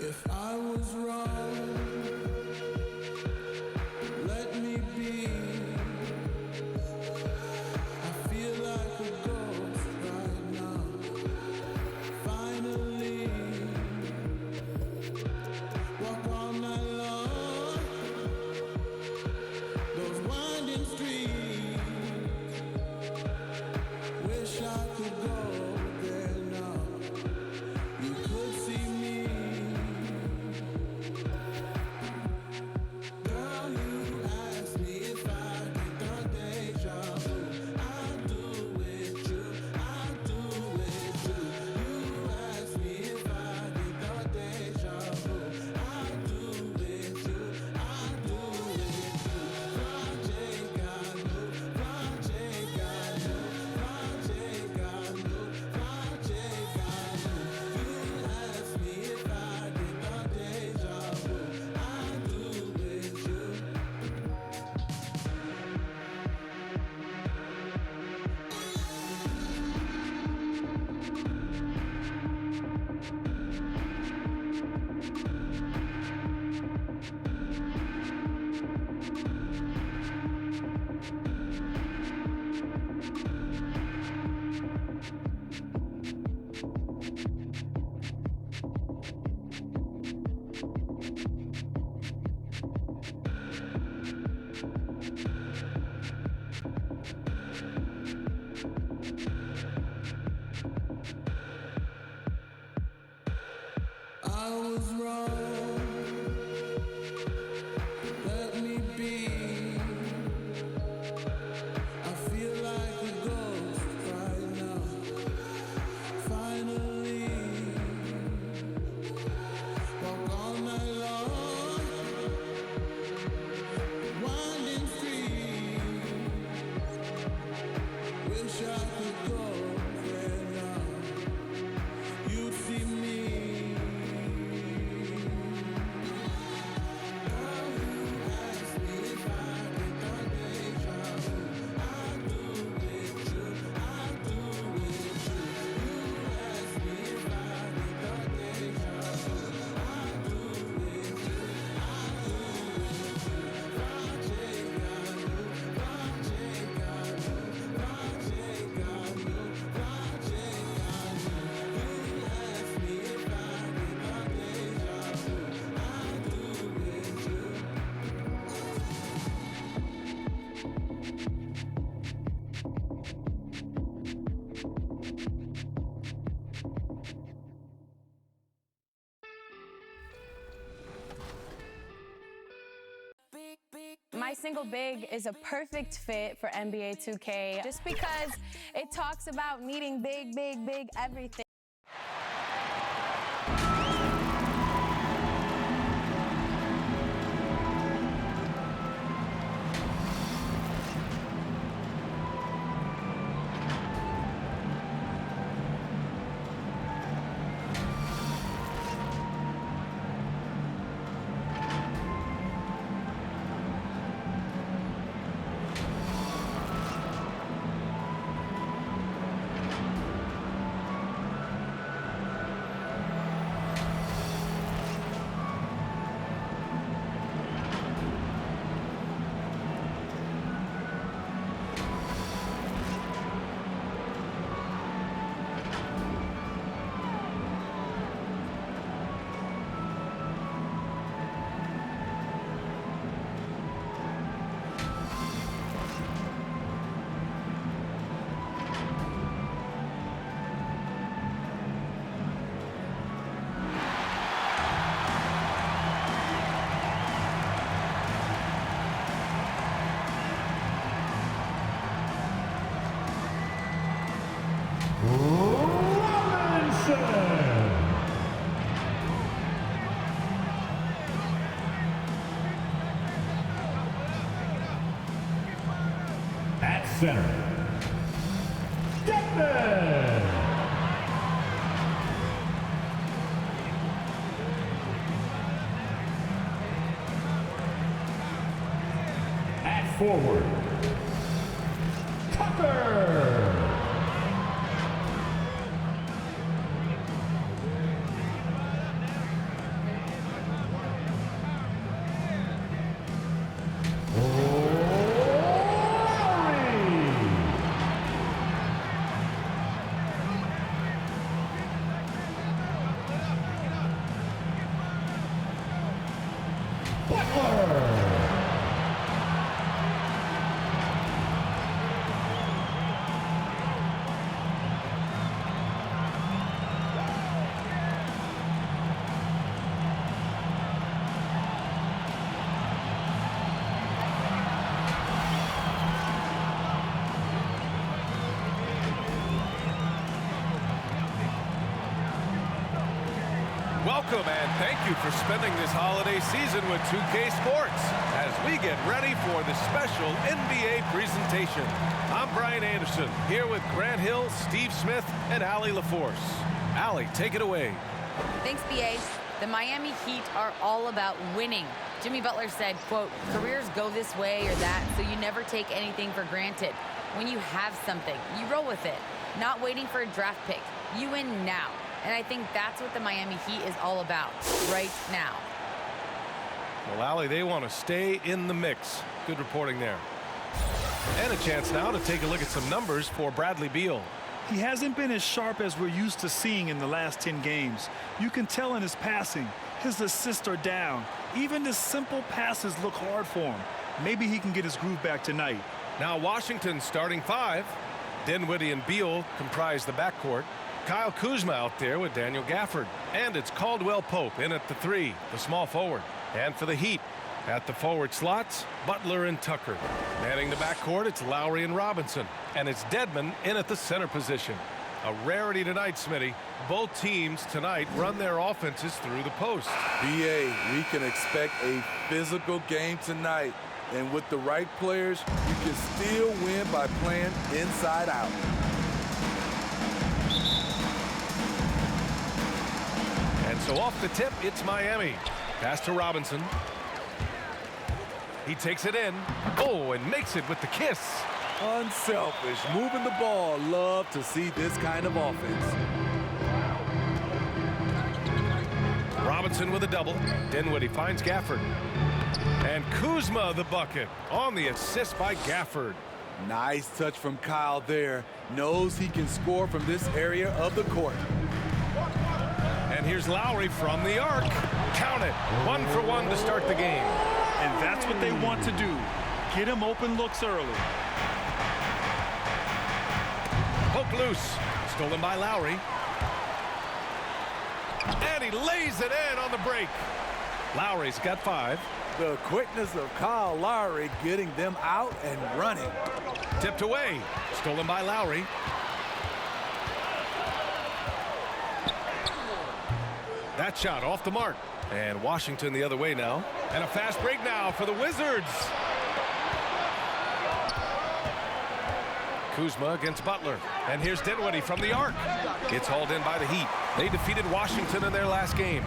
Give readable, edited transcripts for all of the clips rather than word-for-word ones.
If I was wrong, let me be. I feel like a ghost right now. Finally, walk all night long. Those winding streets. Wish I could go there now. You could see me. Girl, you asked me if I get the deja vu. I do with you, I do with you. You asked me if I get the deja vu. I do with you, I do with you. Project I knew, project I knew, project I knew, project I knew. You asked me if I get the deja vu. I do with you. I was wrong. Let me be. I feel like a ghost right now. Finally, walk all night long. Winding streets. Wish I could go there now. You'd see me. My single Big is a perfect fit for NBA 2K just because it talks about needing big, big, big everything. At center, Duncan. forward, Tucker. Welcome and thank you for spending this holiday season with 2K Sports as we get ready for the special NBA presentation. I'm Brian Anderson here with Grant Hill, Steve Smith, and Allie LaForce. Allie, take it away. Thanks, BA. The Miami Heat are all about winning. Jimmy Butler said, quote, careers go this way or that, so you never take anything for granted. When you have something, you roll with it, not waiting for a draft pick. You win now. And I think that's what the Miami Heat is all about right now. Well, Allie, they want to stay in the mix. Good reporting there. And a chance now to take a look at some numbers for Bradley Beal. He hasn't been as sharp as we're used to seeing in the last 10 games. You can tell in his passing. His assists are down. Even the simple passes look hard for him. Maybe he can get his groove back tonight. Now Washington's starting five. Dinwiddie and Beal comprise the backcourt. Kyle Kuzma out there with Daniel Gafford. And it's Caldwell Pope in at the three, the small forward. And for the Heat, at the forward slots, Butler and Tucker. Manning the backcourt, it's Lowry and Robinson. And it's Dedmon in at the center position. A rarity tonight, Smitty. Both teams tonight run their offenses through the post. BA, we can expect a physical game tonight. And with the right players, you can still win by playing inside out. And so off the tip, it's Miami. Pass to Robinson. He takes it in. Oh, and makes it with the kiss. Unselfish, moving the ball. Love to see this kind of offense. Robinson with a double. Dinwiddie finds Gafford. And Kuzma the bucket on the assist by Gafford. Nice touch from Kyle there. Knows he can score from this area of the court. And here's Lowry from the arc. Count it. 1 for 1 to start the game. And that's what they want to do. Get him open looks early. Poke loose. Stolen by Lowry. And he lays it in on the break. Lowry's got 5. The quickness of Kyle Lowry getting them out and running. Tipped away. Stolen by Lowry. That shot off the mark. And Washington the other way now. And a fast break now for the Wizards. Kuzma against Butler. And here's Dinwiddie from the arc. It's hauled in by the Heat. They defeated Washington in their last game.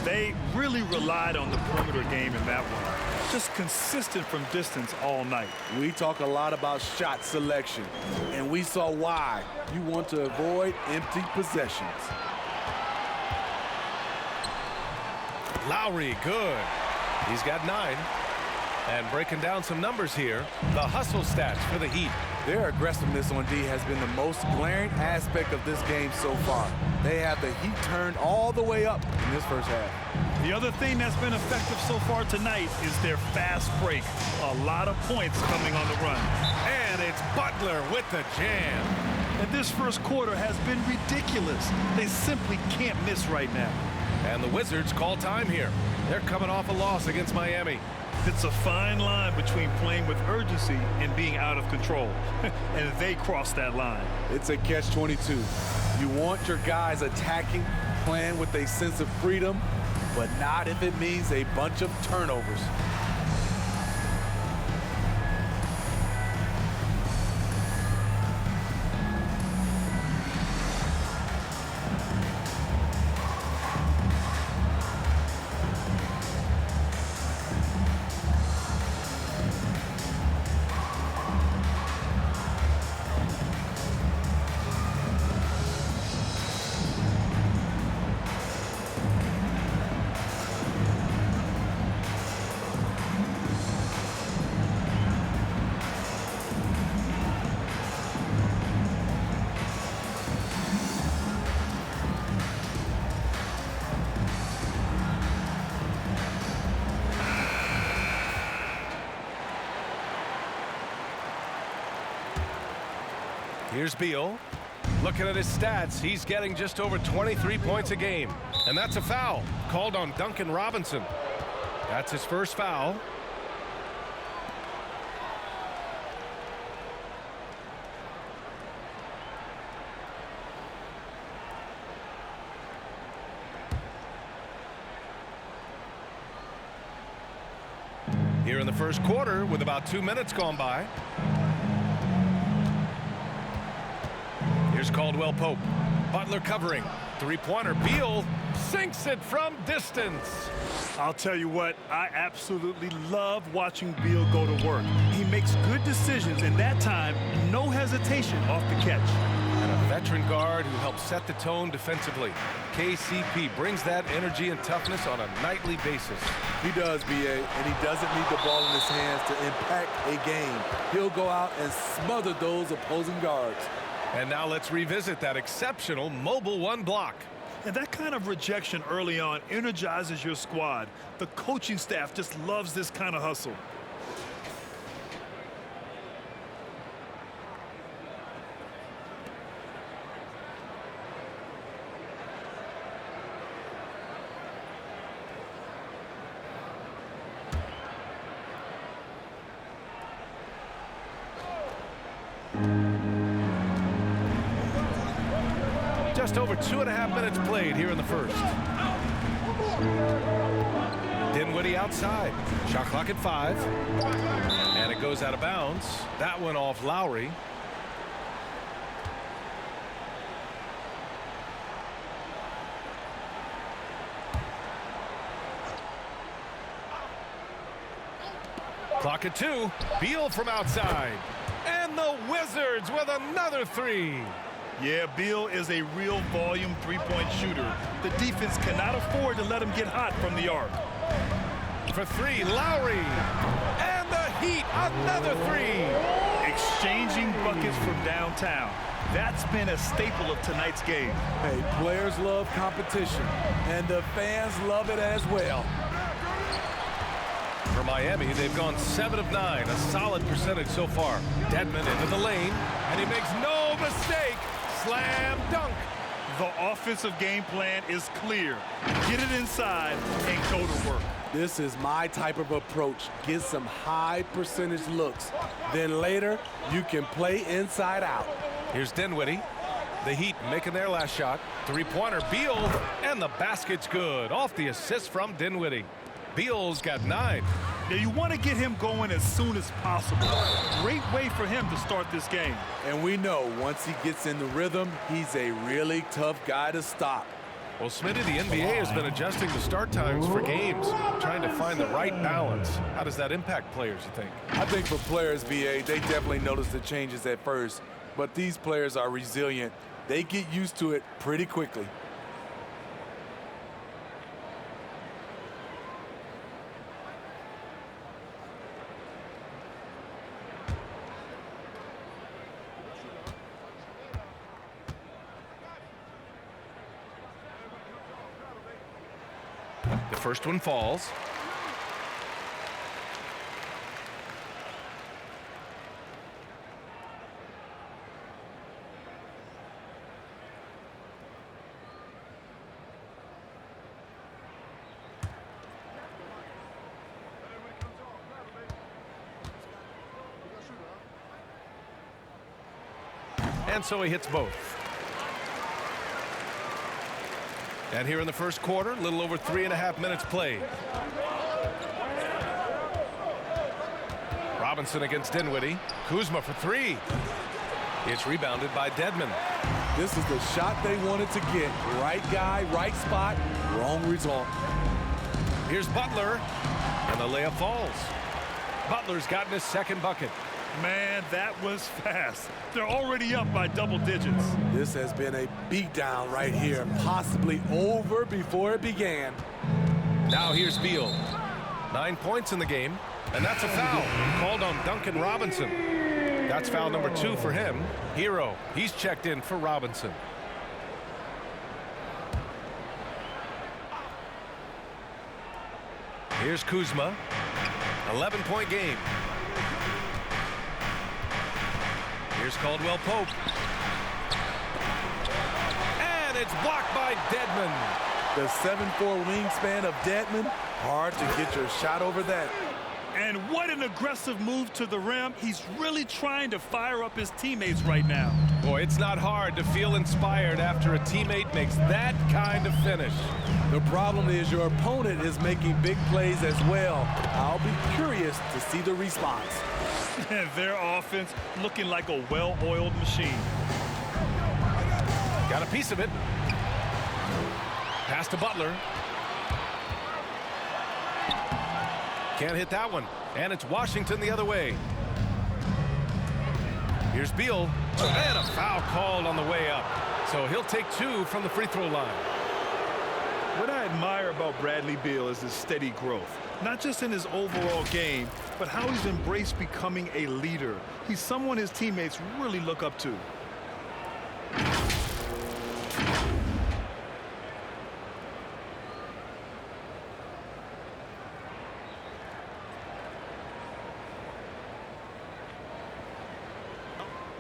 They really relied on the perimeter game in that one. Just consistent from distance all night. We talk a lot about shot selection, and we saw why. You want to avoid empty possessions. Lowry, good. He's got 9. And breaking down some numbers here, the hustle stats for the Heat. Their aggressiveness on D has been the most glaring aspect of this game so far. They have the Heat turned all the way up in this first half. The other thing that's been effective so far tonight is their fast break. A lot of points coming on the run. And it's Butler with the jam. And this first quarter has been ridiculous. They simply can't miss right now. And the Wizards call time here. They're coming off a loss against Miami. It's a fine line between playing with urgency and being out of control. And they cross that line. It's a catch-22. You want your guys attacking, playing with a sense of freedom, but not if it means a bunch of turnovers. Here's Beal. Looking at his stats, he's getting just over 23 points a game. And that's a foul called on Duncan Robinson. That's his first foul. Here in the first quarter with about 2 minutes gone by. Here's Caldwell Pope. Butler covering. Three-pointer. Beal sinks it from distance. I'll tell you what, I absolutely love watching Beal go to work. He makes good decisions, and that time, no hesitation off the catch. And a veteran guard who helps set the tone defensively. KCP brings that energy and toughness on a nightly basis. He does, BA, and he doesn't need the ball in his hands to impact a game. He'll go out and smother those opposing guards. And now let's revisit that exceptional mobile one block. And that kind of rejection early on energizes your squad. The coaching staff just loves this kind of hustle. Just over 2.5 minutes played here in the first. Dinwiddie outside. Shot clock at 5. And it goes out of bounds. That one off Lowry. Clock at 2. Beal from outside. And the Wizards with another 3. Yeah, Beal is a real volume three-point shooter. The defense cannot afford to let him get hot from the arc. For 3, Lowry. And the Heat, another 3. Exchanging buckets from downtown. That's been a staple of tonight's game. Hey, players love competition, and the fans love it as well. For Miami, they've gone 7 of 9, a solid percentage so far. Dedmon into the lane, and he makes no mistake. Slam dunk. The offensive game plan is clear. Get it inside and go to work. This is my type of approach. Get some high percentage looks. Then later, you can play inside out. Here's Dinwiddie. The Heat making their last shot. Three-pointer, Beal, and the basket's good. Off the assist from Dinwiddie. Beal's got 9. Now you want to get him going as soon as possible. Great way for him to start this game. And we know once he gets in the rhythm, he's a really tough guy to stop. Well, Smitty, the NBA has been adjusting the start times for games, trying to find the right balance. How does that impact players, you think? I think for players, BA, they definitely notice the changes at first. But these players are resilient. They get used to it pretty quickly. The first one falls. And so he hits both. And here in the first quarter, a little over 3.5 minutes played. Robinson against Dinwiddie. Kuzma for 3. It's rebounded by Dedmon. This is the shot they wanted to get. Right guy, right spot, wrong result. Here's Butler, and the layup falls. Butler's gotten his second bucket. Man, that was fast. They're already up by double digits. This has been a beatdown right here, possibly over before it began. Now here's Beal. 9 points in the game, and that's a foul called on Duncan Robinson. That's foul number 2 for him. Hero, he's checked in for Robinson. Here's Kuzma. 11-point game. Here's Caldwell Pope. And it's blocked by Dedmon. The 7'4" wingspan of Dedmon, hard to get your shot over that. And what an aggressive move to the rim. He's really trying to fire up his teammates right now. Boy, it's not hard to feel inspired after a teammate makes that kind of finish. The problem is your opponent is making big plays as well. I'll be curious to see the response. Their offense looking like a well-oiled machine. Got a piece of it. Pass to Butler. Can't hit that one. And it's Washington the other way. Here's Beal. And a foul called on the way up. So he'll take 2 from the free throw line. What I admire about Bradley Beal is his steady growth. Not just in his overall game, but how he's embraced becoming a leader. He's someone his teammates really look up to.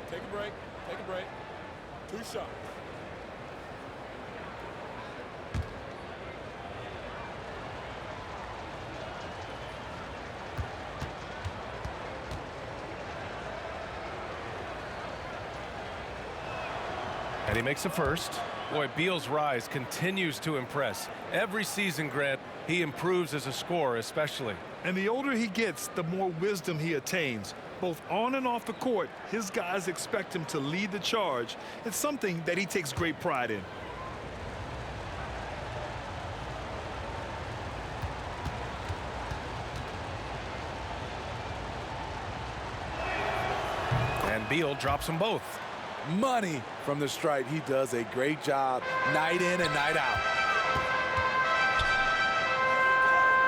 Take a break. Take a break. 2 shots. And he makes a first. Boy, Beal's rise continues to impress. Every season, Grant, he improves as a scorer especially. And the older he gets, the more wisdom he attains. Both on and off the court, his guys expect him to lead the charge. It's something that he takes great pride in. And Beal drops them both. Money from the stripe. He does a great job night in and night out.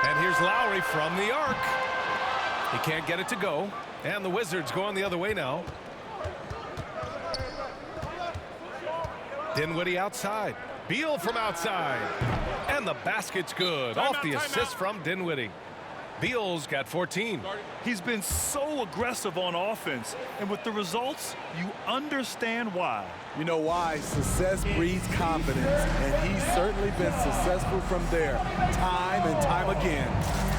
And here's Lowry from the arc. He can't get it to go. And the Wizards going the other way now. Dinwiddie outside. Beal from outside. And the basket's good. Off the assist from Dinwiddie. Beal's got 14. He's been so aggressive on offense, and with the results, you understand why. You know why? Success breeds confidence, and he's certainly been successful from there, time and time again.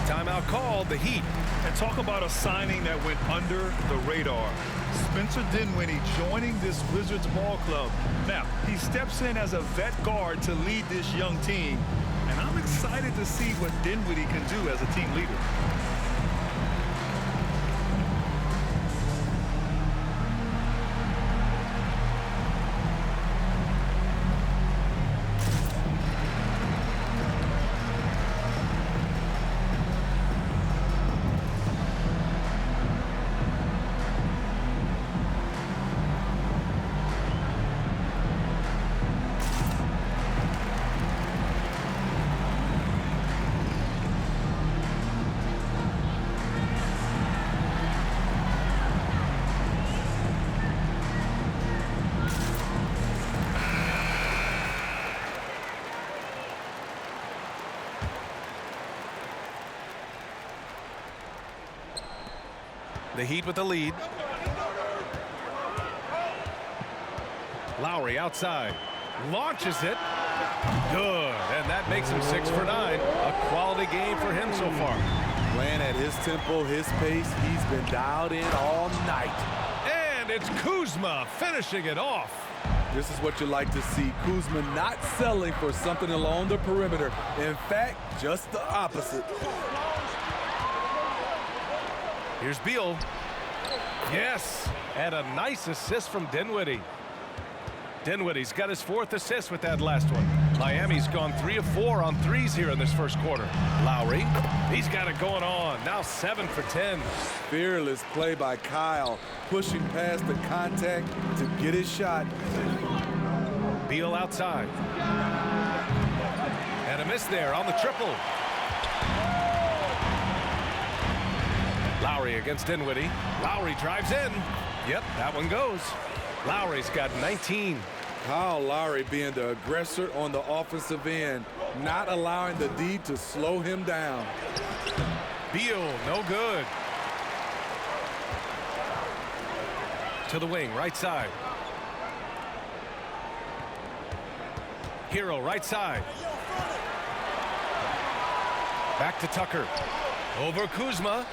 Timeout called, the Heat. And talk about a signing that went under the radar. Spencer Dinwiddie joining this Wizards ball club. Now, he steps in as a vet guard to lead this young team. And I'm excited to see what Dinwiddie can do as a team leader. The Heat with the lead. Lowry outside. Launches it. Good. And that makes him 6 for 9. A quality game for him so far. Playing at his tempo, his pace, he's been dialed in all night. And it's Kuzma finishing it off. This is what you like to see. Kuzma not settling for something along the perimeter. In fact, just the opposite. Here's Beal. Yes, and a nice assist from Dinwiddie. Dinwiddie's got his 4th assist with that last one. Miami's gone 3 of 4 on threes here in this first quarter. Lowry, he's got it going on. Now 7 for 10. Fearless play by Kyle, pushing past the contact to get his shot. Beal outside. And a miss there on the triple. Lowry against Dinwiddie. Lowry drives in. Yep, that one goes. Lowry's got 19. Kyle Lowry being the aggressor on the offensive end, not allowing the D to slow him down. Beal, no good. To the wing, right side. Hero, right side. Back to Tucker. Over Kuzma.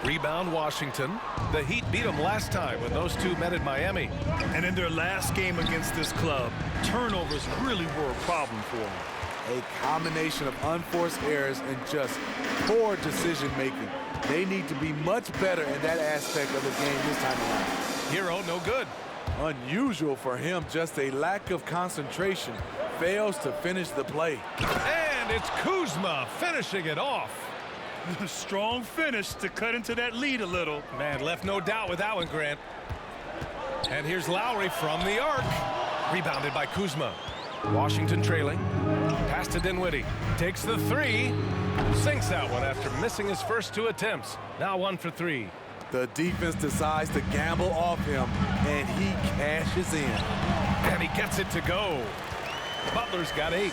Rebound, Washington. The Heat beat them last time when those two met at Miami. And in their last game against this club, turnovers really were a problem for them. A combination of unforced errors and just poor decision-making. They need to be much better in that aspect of the game this time around. Hero, no good. Unusual for him, just a lack of concentration. Fails to finish the play. And it's Kuzma finishing it off. Strong finish to cut into that lead a little. Man, left no doubt with that one, Grant. And here's Lowry from the arc. Rebounded by Kuzma. Washington trailing. Pass to Dinwiddie. Takes the three. Sinks that one after missing his first two attempts. Now 1 for 3. The defense decides to gamble off him, and he cashes in. And he gets it to go. Butler's got 8.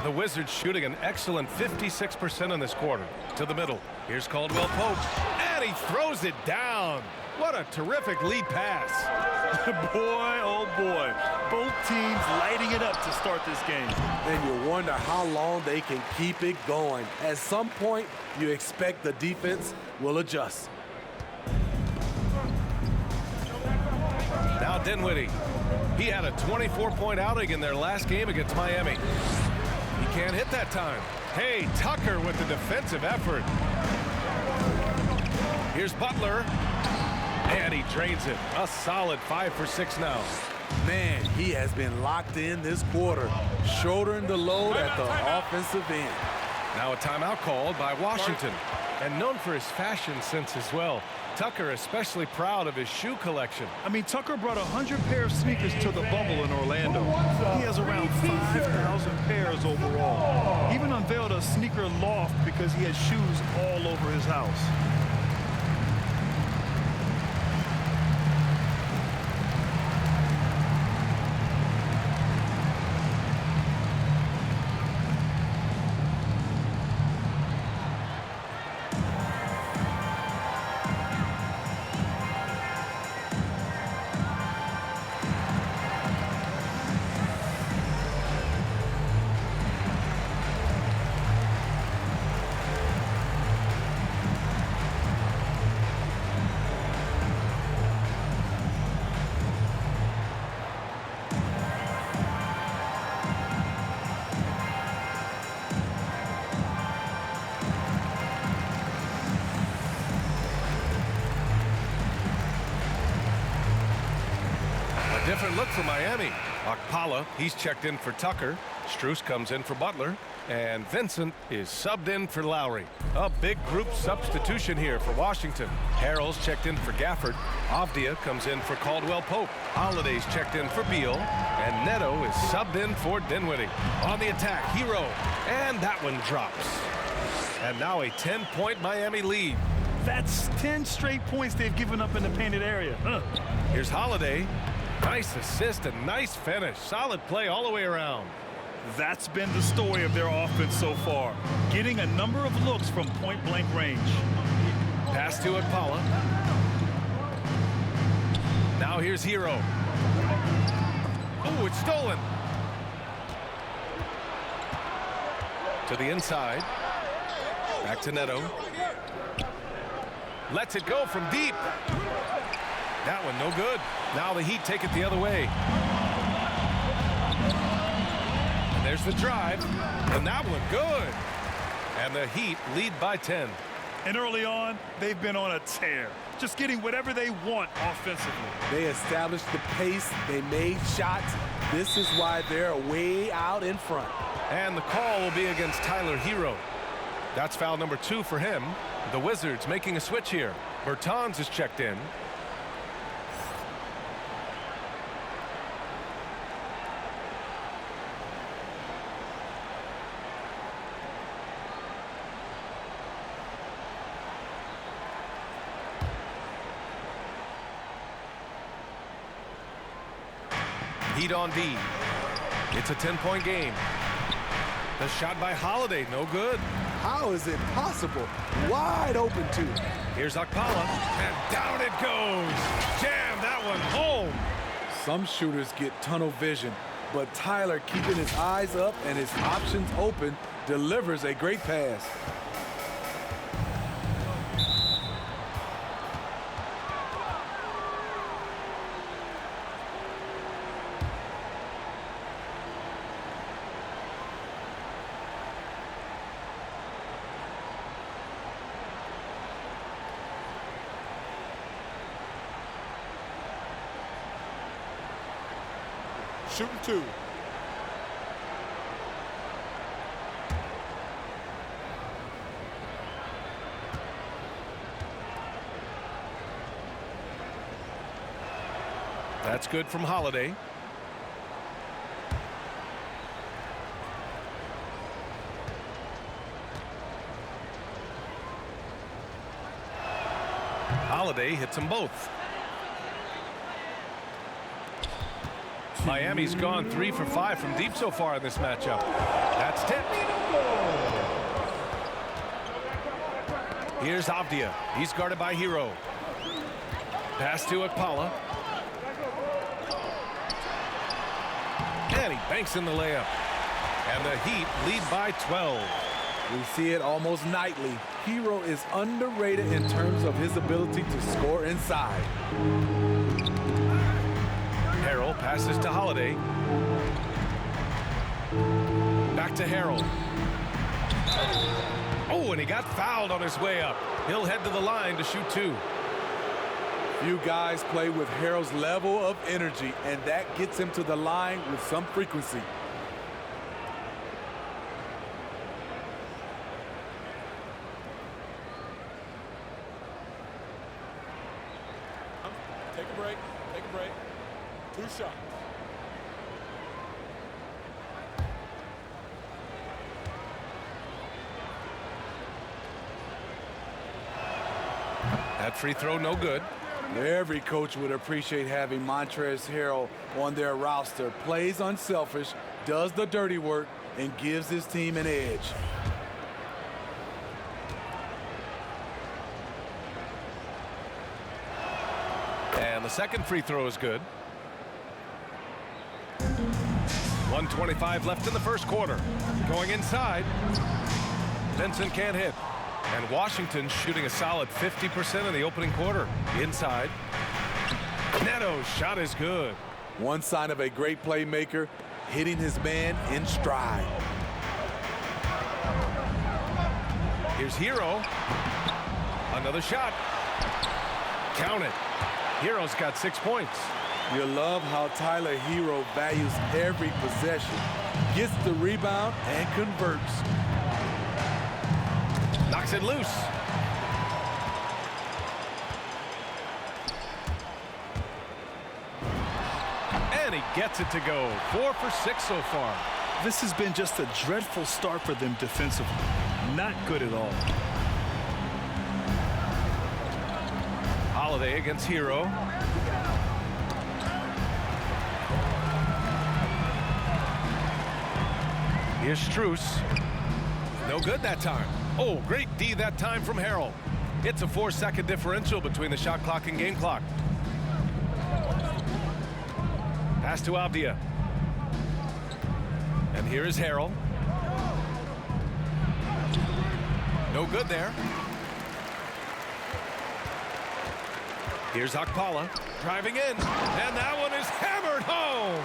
The Wizards shooting an excellent 56% in this quarter. To the middle. Here's Caldwell Pope. And he throws it down. What a terrific lead pass. Boy, oh boy. Both teams lighting it up to start this game. And you wonder how long they can keep it going. At some point, you expect the defense will adjust. Now Dinwiddie. He had a 24-point outing in their last game against Miami. He can't hit that time. Hey, Tucker with the defensive effort. Here's Butler. And he drains it. A solid 5 for 6 now. Man, he has been locked in this quarter, shouldering the load at the offensive end. Now a timeout called by Washington. And known for his fashion sense as well. Tucker especially proud of his shoe collection. I mean, Tucker brought 100 pair of sneakers to the bubble in Orlando. He has around 5,000 pairs overall. He even unveiled a sneaker loft because he has shoes all over his house. Different look for Miami. Okpala, he's checked in for Tucker. Strus comes in for Butler. And Vincent is subbed in for Lowry. A big group substitution here for Washington. Harrell's checked in for Gafford. Avdia comes in for Caldwell Pope. Holiday's checked in for Beal. And Neto is subbed in for Dinwiddie. On the attack, Hero. And that one drops. And now a 10-point Miami lead. That's 10 straight points they've given up in the painted area. Here's Holiday. Nice assist and nice finish. Solid play all the way around. That's been the story of their offense so far. Getting a number of looks from point-blank range. Pass to Okpala. Now here's Hero. Oh, it's stolen. To the inside. Back to Neto. Lets it go from deep. That one no good. Now the Heat take it the other way. And there's the drive. And that one good. And the Heat lead by 10. And early on, they've been on a tear. Just getting whatever they want offensively. They established the pace. They made shots. This is why they're way out in front. And the call will be against Tyler Hero. That's foul number 2 for him. The Wizards making a switch here. Bertans is checked in. Heat on D. It's a 10-point game. The shot by Holiday, no good. How is it possible? Wide open, too. Here's Okpala, and down it goes. Jam that one home. Some shooters get tunnel vision, but Tyler, keeping his eyes up and his options open, delivers a great pass. Shooting 2. That's good from Holiday. Holiday hits them both. Miami's gone 3 for 5 from deep so far in this matchup. That's tipped. Here's Avdia. He's guarded by Hero. Pass to Okpala. And he banks in the layup. And the Heat lead by 12. We see it almost nightly. Hero is underrated in terms of his ability to score inside. Harrell passes to Holiday. Back to Harrell. Oh, and he got fouled on his way up. He'll head to the line to shoot 2. Few guys play with Harrell's level of energy, and that gets him to the line with some frequency. Take a break. Take a break. 2 shots. That free throw no good. Every coach would appreciate having Montrezl Harrell on their roster. Plays unselfish, does the dirty work, and gives his team an edge. And the second free throw is good. 1:25 left in the first quarter. Going inside. Vincent can't hit. And Washington shooting a solid 50% in the opening quarter. Inside. Neto's shot is good. One sign of a great playmaker, hitting his man in stride. Here's Hero. Another shot. Count it. Hero's got 6 points. You love how Tyler Hero values every possession. Gets the rebound and converts. Knocks it loose. And he gets it to go. 4 for 6 so far. This has been just a dreadful start for them defensively. Not good at all. Holiday against Hero. Here's Strus. No good that time. Oh, great D that time from Harrell. It's a 4-second differential between the shot clock and game clock. Pass to Avdia. And here is Harrell. No good there. Here's Okpala driving in, and that one is hammered home.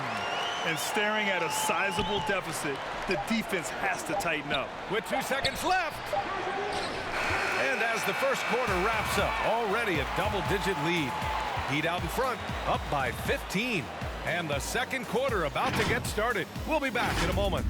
And staring at a sizable deficit, the defense has to tighten up. With 2 seconds left. And as the first quarter wraps up, already a double-digit lead. Heat out in front, up by 15. And the second quarter about to get started. We'll be back in a moment.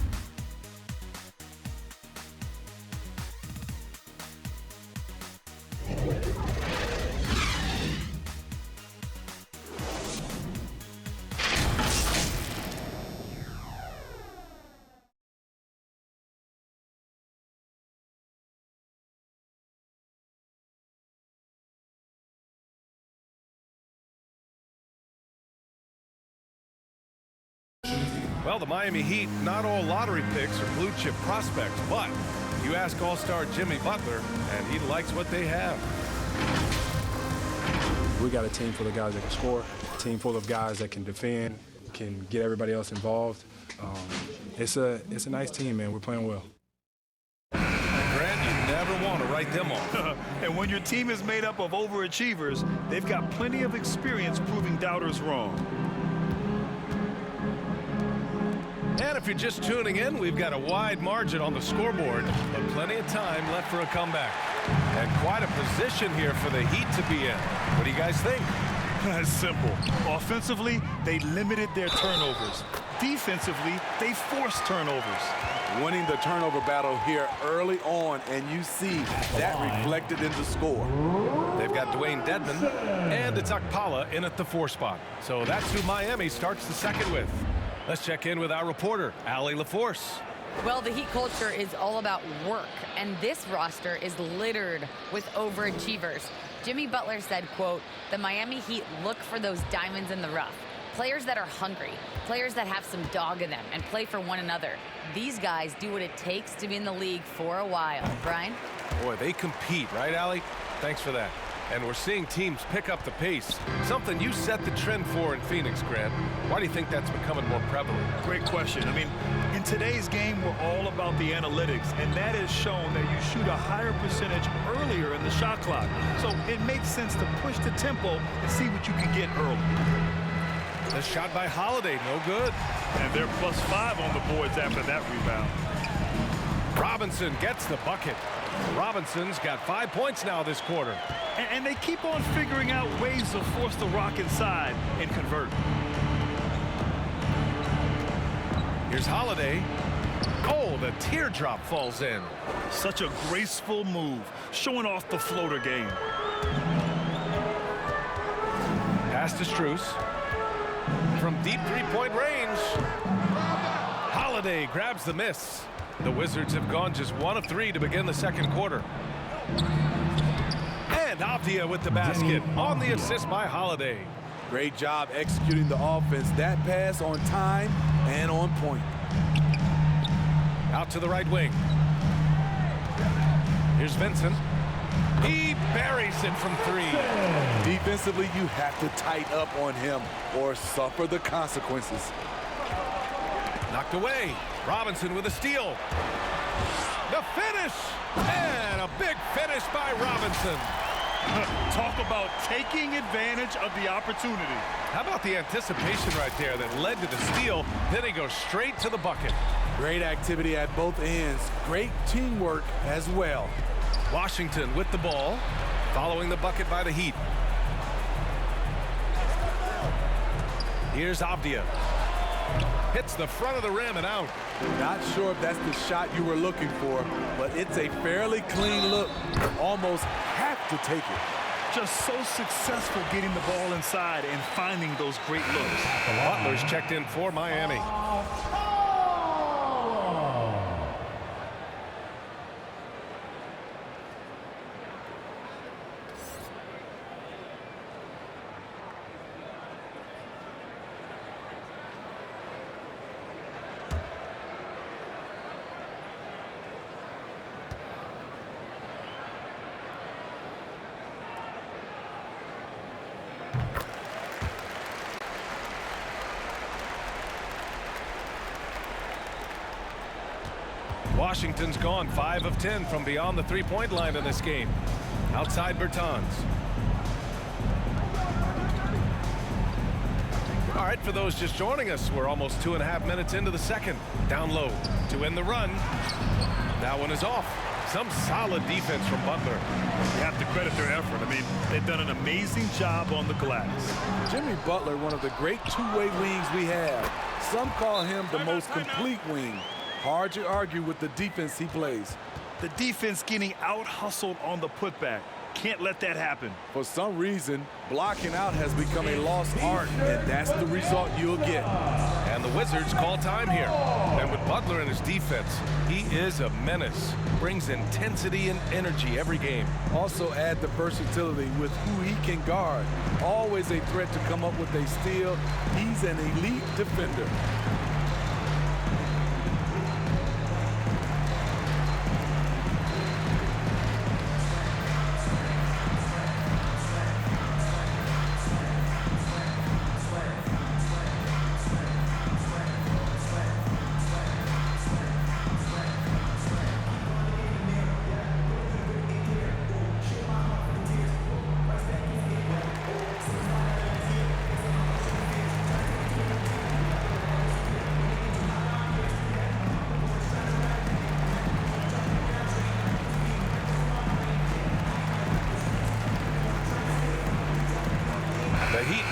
Well, the Miami Heat, not all lottery picks or blue chip prospects, but You ask All-Star Jimmy Butler, and he likes what they have. We got a team full of guys that can score, a team full of guys that can defend, can get everybody else involved. It's a nice team, man. We're playing well. Grant, you never want to write them off. And when your team is made up of overachievers, they've got plenty of experience proving doubters wrong. And if you're just tuning in, we've got a wide margin on the scoreboard, but plenty of time left for a comeback. And quite a position here for the Heat to be in. What do you guys think? It's simple. Offensively, they limited their turnovers. Defensively, they forced turnovers. Winning the turnover battle here early on, and you see that reflected in the score. They've got Dwayne Dedman, and it's Okpala in at the 4 spot. So that's who Miami starts the second with. Let's check in with our reporter, Allie LaForce. Well, the Heat culture is all about work, and this roster is littered with overachievers. Jimmy Butler said, quote, "The Miami Heat look for those diamonds in the rough. Players that are hungry, players that have some dog in them and play for one another. These guys do what it takes to be in the league for a while." Brian? Boy, they compete, right, Allie? Thanks for that. And we're seeing teams pick up the pace. Something you set the trend for in Phoenix, Grant. Why do you think that's becoming more prevalent? Great question. I mean, in today's game, we're all about the analytics, and that has shown that you shoot a higher percentage earlier in the shot clock. So it makes sense to push the tempo and see what you can get early. The shot by Holiday, no good. And they're +5 on the boards after that rebound. Robinson gets the bucket. Robinson's got 5 points now this quarter. And they keep on figuring out ways to force the Rock inside and convert. Here's Holiday. Oh, the teardrop falls in. Such a graceful move, showing off the floater game. Pass to Strus. From deep three-point range. Holiday grabs the miss. The Wizards have gone just 1 of 3 to begin the second quarter. And Avdia with the basket on the assist by Holiday. Great job executing the offense. That pass on time and on point. Out to the right wing. Here's Vincent. He buries it from 3. Defensively, you have to tighten up on him or suffer the consequences. Knocked away. Robinson with a steal. The finish! And a big finish by Robinson. Talk about taking advantage of the opportunity. How about the anticipation right there that led to the steal? Then he goes straight to the bucket. Great activity at both ends. Great teamwork as well. Washington with the ball, following the bucket by the Heat. Here's Avdia. Hits the front of the rim and out. Not sure if that's the shot you were looking for, but it's a fairly clean look. You almost have to take it. Just so successful getting the ball inside and finding those great looks. Butler's checked in for Miami. Washington's gone 5 of 10 from beyond the three-point line in this game. Outside Bertans. All right, for those just joining us, we're almost 2.5 minutes into the second. Down low to win the run. That one is off. Some solid defense from Butler. You have to credit their effort. I mean, they've done an amazing job on the glass. Jimmy Butler, one of the great two-way wings we have. Some call him the most complete wing. Hard to argue with the defense he plays. The defense getting out-hustled on the putback. Can't let that happen. For some reason, blocking out has become a lost art, and that's the result you'll get. And the Wizards call time here. And with Butler in his defense, he is a menace. Brings intensity and energy every game. Also add the versatility with who he can guard. Always a threat to come up with a steal. He's an elite defender.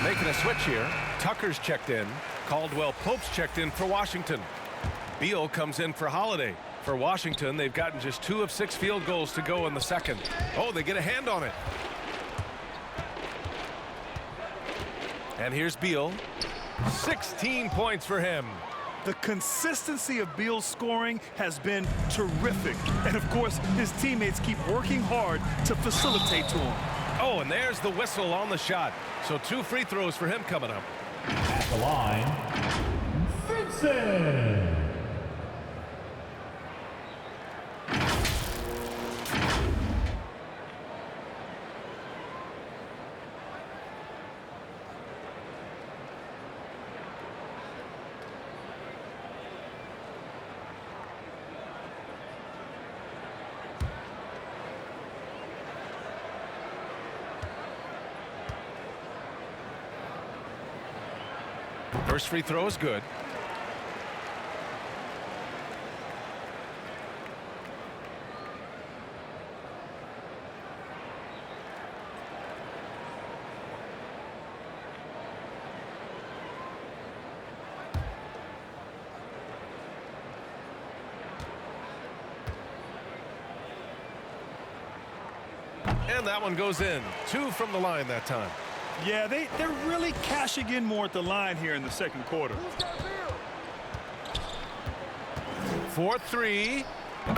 Making a switch here. Tucker's checked in. Caldwell Pope's checked in for Washington. Beal comes in for Holiday. For Washington, they've gotten just 2 of 6 field goals to go in the second. Oh, they get a hand on it. And here's Beal. 16 points for him. The consistency of Beal's scoring has been terrific. And of course, his teammates keep working hard to facilitate to him. Oh, and there's the whistle on the shot. So 2 free throws for him coming up. At the line, Vincent. First free throw is good. And that one goes in. 2 from the line that time. Yeah, they're really cashing in more at the line here in the second quarter. 4-3.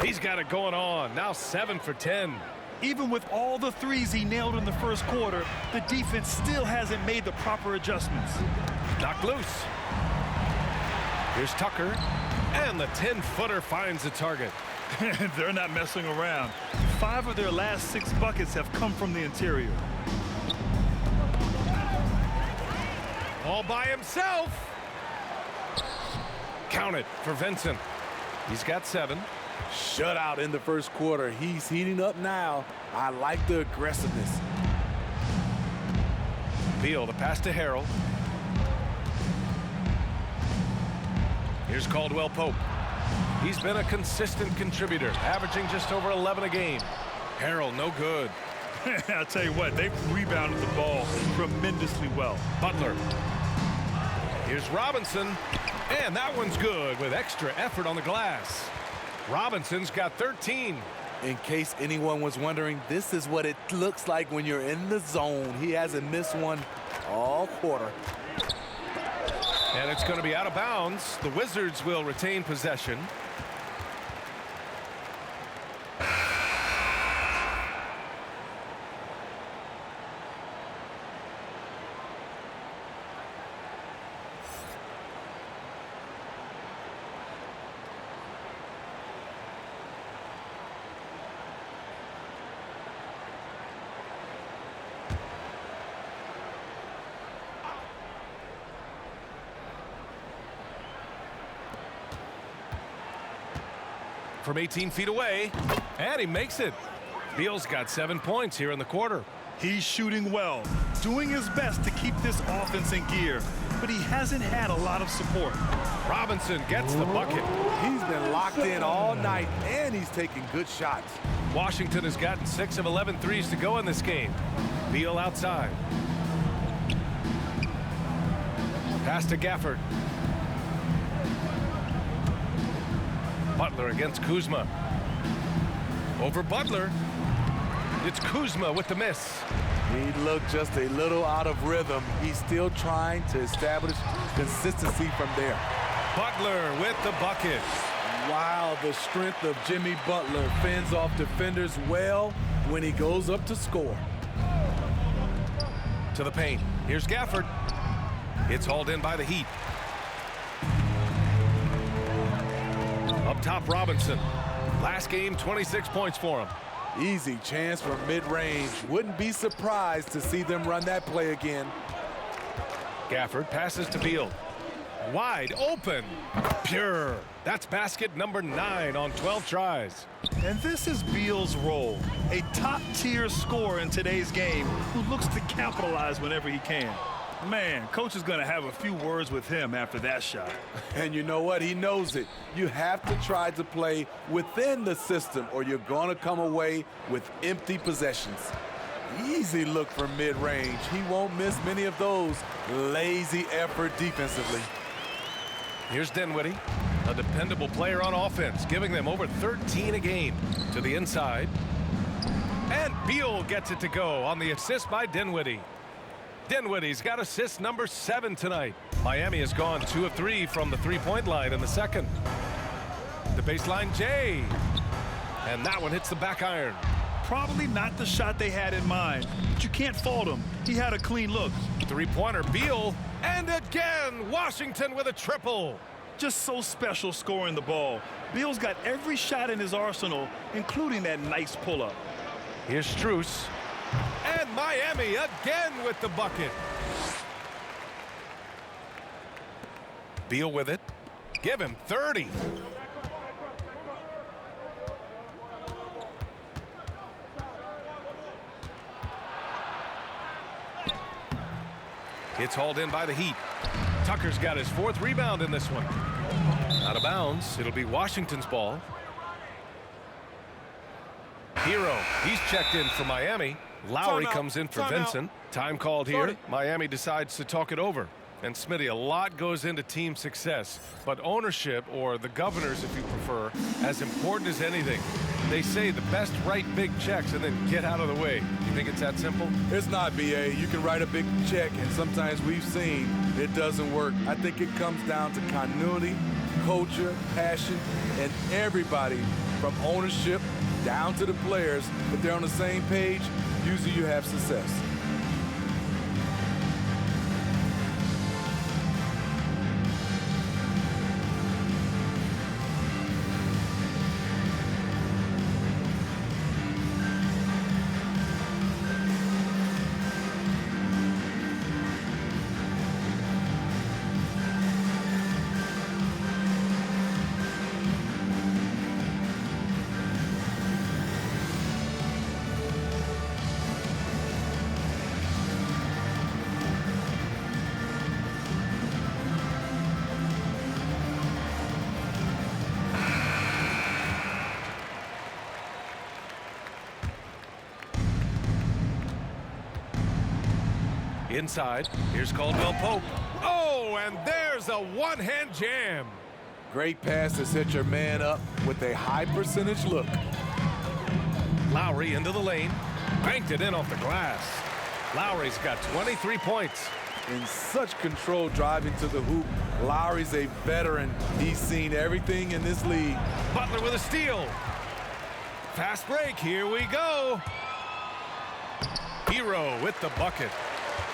He's got it going on. Now 7 for 10. Even with all the threes he nailed in the first quarter, the defense still hasn't made the proper adjustments. Knocked loose. Here's Tucker. And the 10-footer finds the target. They're not messing around. 5 of their last 6 buckets have come from the interior. All by himself. Count it for Vincent. He's got 7. Shutout in the first quarter. He's heating up now. I like the aggressiveness. Beal, the pass to Harrell. Here's Caldwell Pope. He's been a consistent contributor, averaging just over 11 a game. Harrell, no good. I'll tell you what, they've rebounded the ball tremendously well. Butler. Here's Robinson. And that one's good with extra effort on the glass. Robinson's got 13. In case anyone was wondering, this is what it looks like when you're in the zone. He hasn't missed one all quarter. And it's going to be out of bounds. The Wizards will retain possession. From 18 feet away, and he makes it. Beal's got 7 points here in the quarter. He's shooting well, doing his best to keep this offense in gear, but he hasn't had a lot of support. Robinson gets the bucket. He's been locked in all night, and he's taking good shots. Washington has gotten 6 of 11 threes to go in this game. Beal outside. Pass to Gafford. Butler against Kuzma. Over Butler. It's Kuzma with the miss. He looked just a little out of rhythm. He's still trying to establish consistency from there. Butler with the bucket. Wow, the strength of Jimmy Butler fends off defenders well when he goes up to score. To the paint. Here's Gafford. It's hauled in by the Heat. Up top, Robinson. Last game, 26 points for him. Easy chance from mid-range. Wouldn't be surprised to see them run that play again. Gafford passes to Beal. Wide open. Pure. That's basket number 9 on 12 tries. And this is Beal's role, a top-tier scorer in today's game who looks to capitalize whenever he can. Man, coach is going to have a few words with him after that shot. And you know what? He knows it. You have to try to play within the system or you're going to come away with empty possessions. Easy look from mid-range. He won't miss many of those. Lazy effort defensively. Here's Dinwiddie, a dependable player on offense, giving them over 13 a game. To the inside. And Beal gets it to go on the assist by Dinwiddie. Dinwiddie's got assist number 7 tonight. Miami has gone 2 of 3 from the three-point line in the second. The baseline J. And that one hits the back iron. Probably not the shot they had in mind, but you can't fault him. He had a clean look. Three-pointer Beal. And again, Washington with a triple. Just so special scoring the ball. Beal's got every shot in his arsenal, including that nice pull-up. Here's Strus. And Miami again with the bucket. Beal with it. Give him 30. It's hauled in by the Heat. Tucker's got his 4th rebound in this one. Out of bounds. It'll be Washington's ball. Hero, he's checked in for Miami. Lowry comes in for Vincent. Time called here. Miami decides to talk it over. And Smitty, a lot goes into team success, but ownership, or the governors if you prefer, as important as anything. They say the best write big checks and then get out of the way. You think it's that simple? It's not, BA. You can write a big check, and sometimes we've seen it doesn't work. I think it comes down to continuity, culture, passion, and everybody from ownership down to the players. If they're on the same page, usually you have success. Inside, here's Caldwell Pope. Oh, and there's a one-hand jam. Great pass to set your man up with a high percentage look. Lowry into the lane, banked it in off the glass. Lowry's got 23 points. In such control driving to the hoop, Lowry's a veteran. He's seen everything in this league. Butler with a steal. Fast break, here we go. Hero with the bucket.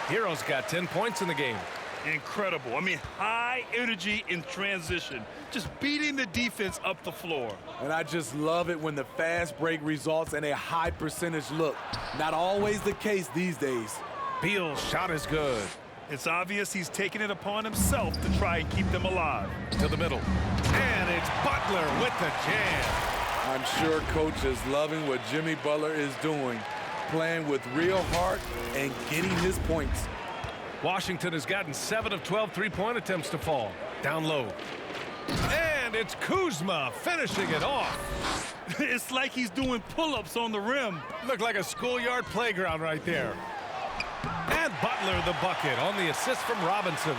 Hero's got 10 points in the game. Incredible. I mean, high energy in transition. Just beating the defense up the floor. And I just love it when the fast break results in a high percentage look. Not always the case these days. Beal's shot is good. It's obvious he's taking it upon himself to try and keep them alive. To the middle. And it's Butler with the jam. I'm sure coach is loving what Jimmy Butler is doing. Playing with real heart and getting his points. Washington has gotten 7 of 12 three-point attempts to fall. Down low. And it's Kuzma finishing it off. It's like he's doing pull-ups on the rim. Looked like a schoolyard playground right there. And Butler the bucket on the assist from Robinson.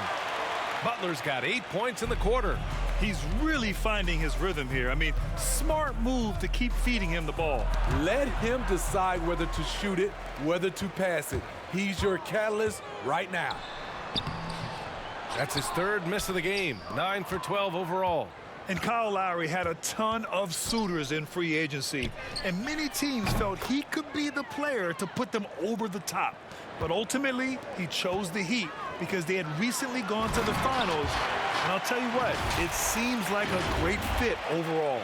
Butler's got 8 points in the quarter. He's really finding his rhythm here. I mean, smart move to keep feeding him the ball. Let him decide whether to shoot it, whether to pass it. He's your catalyst right now. That's his 3rd miss of the game. 9 for 12 overall. And Kyle Lowry had a ton of suitors in free agency, and many teams felt he could be the player to put them over the top. But ultimately, he chose the Heat because they had recently gone to the finals. And I'll tell you what, it seems like a great fit overall.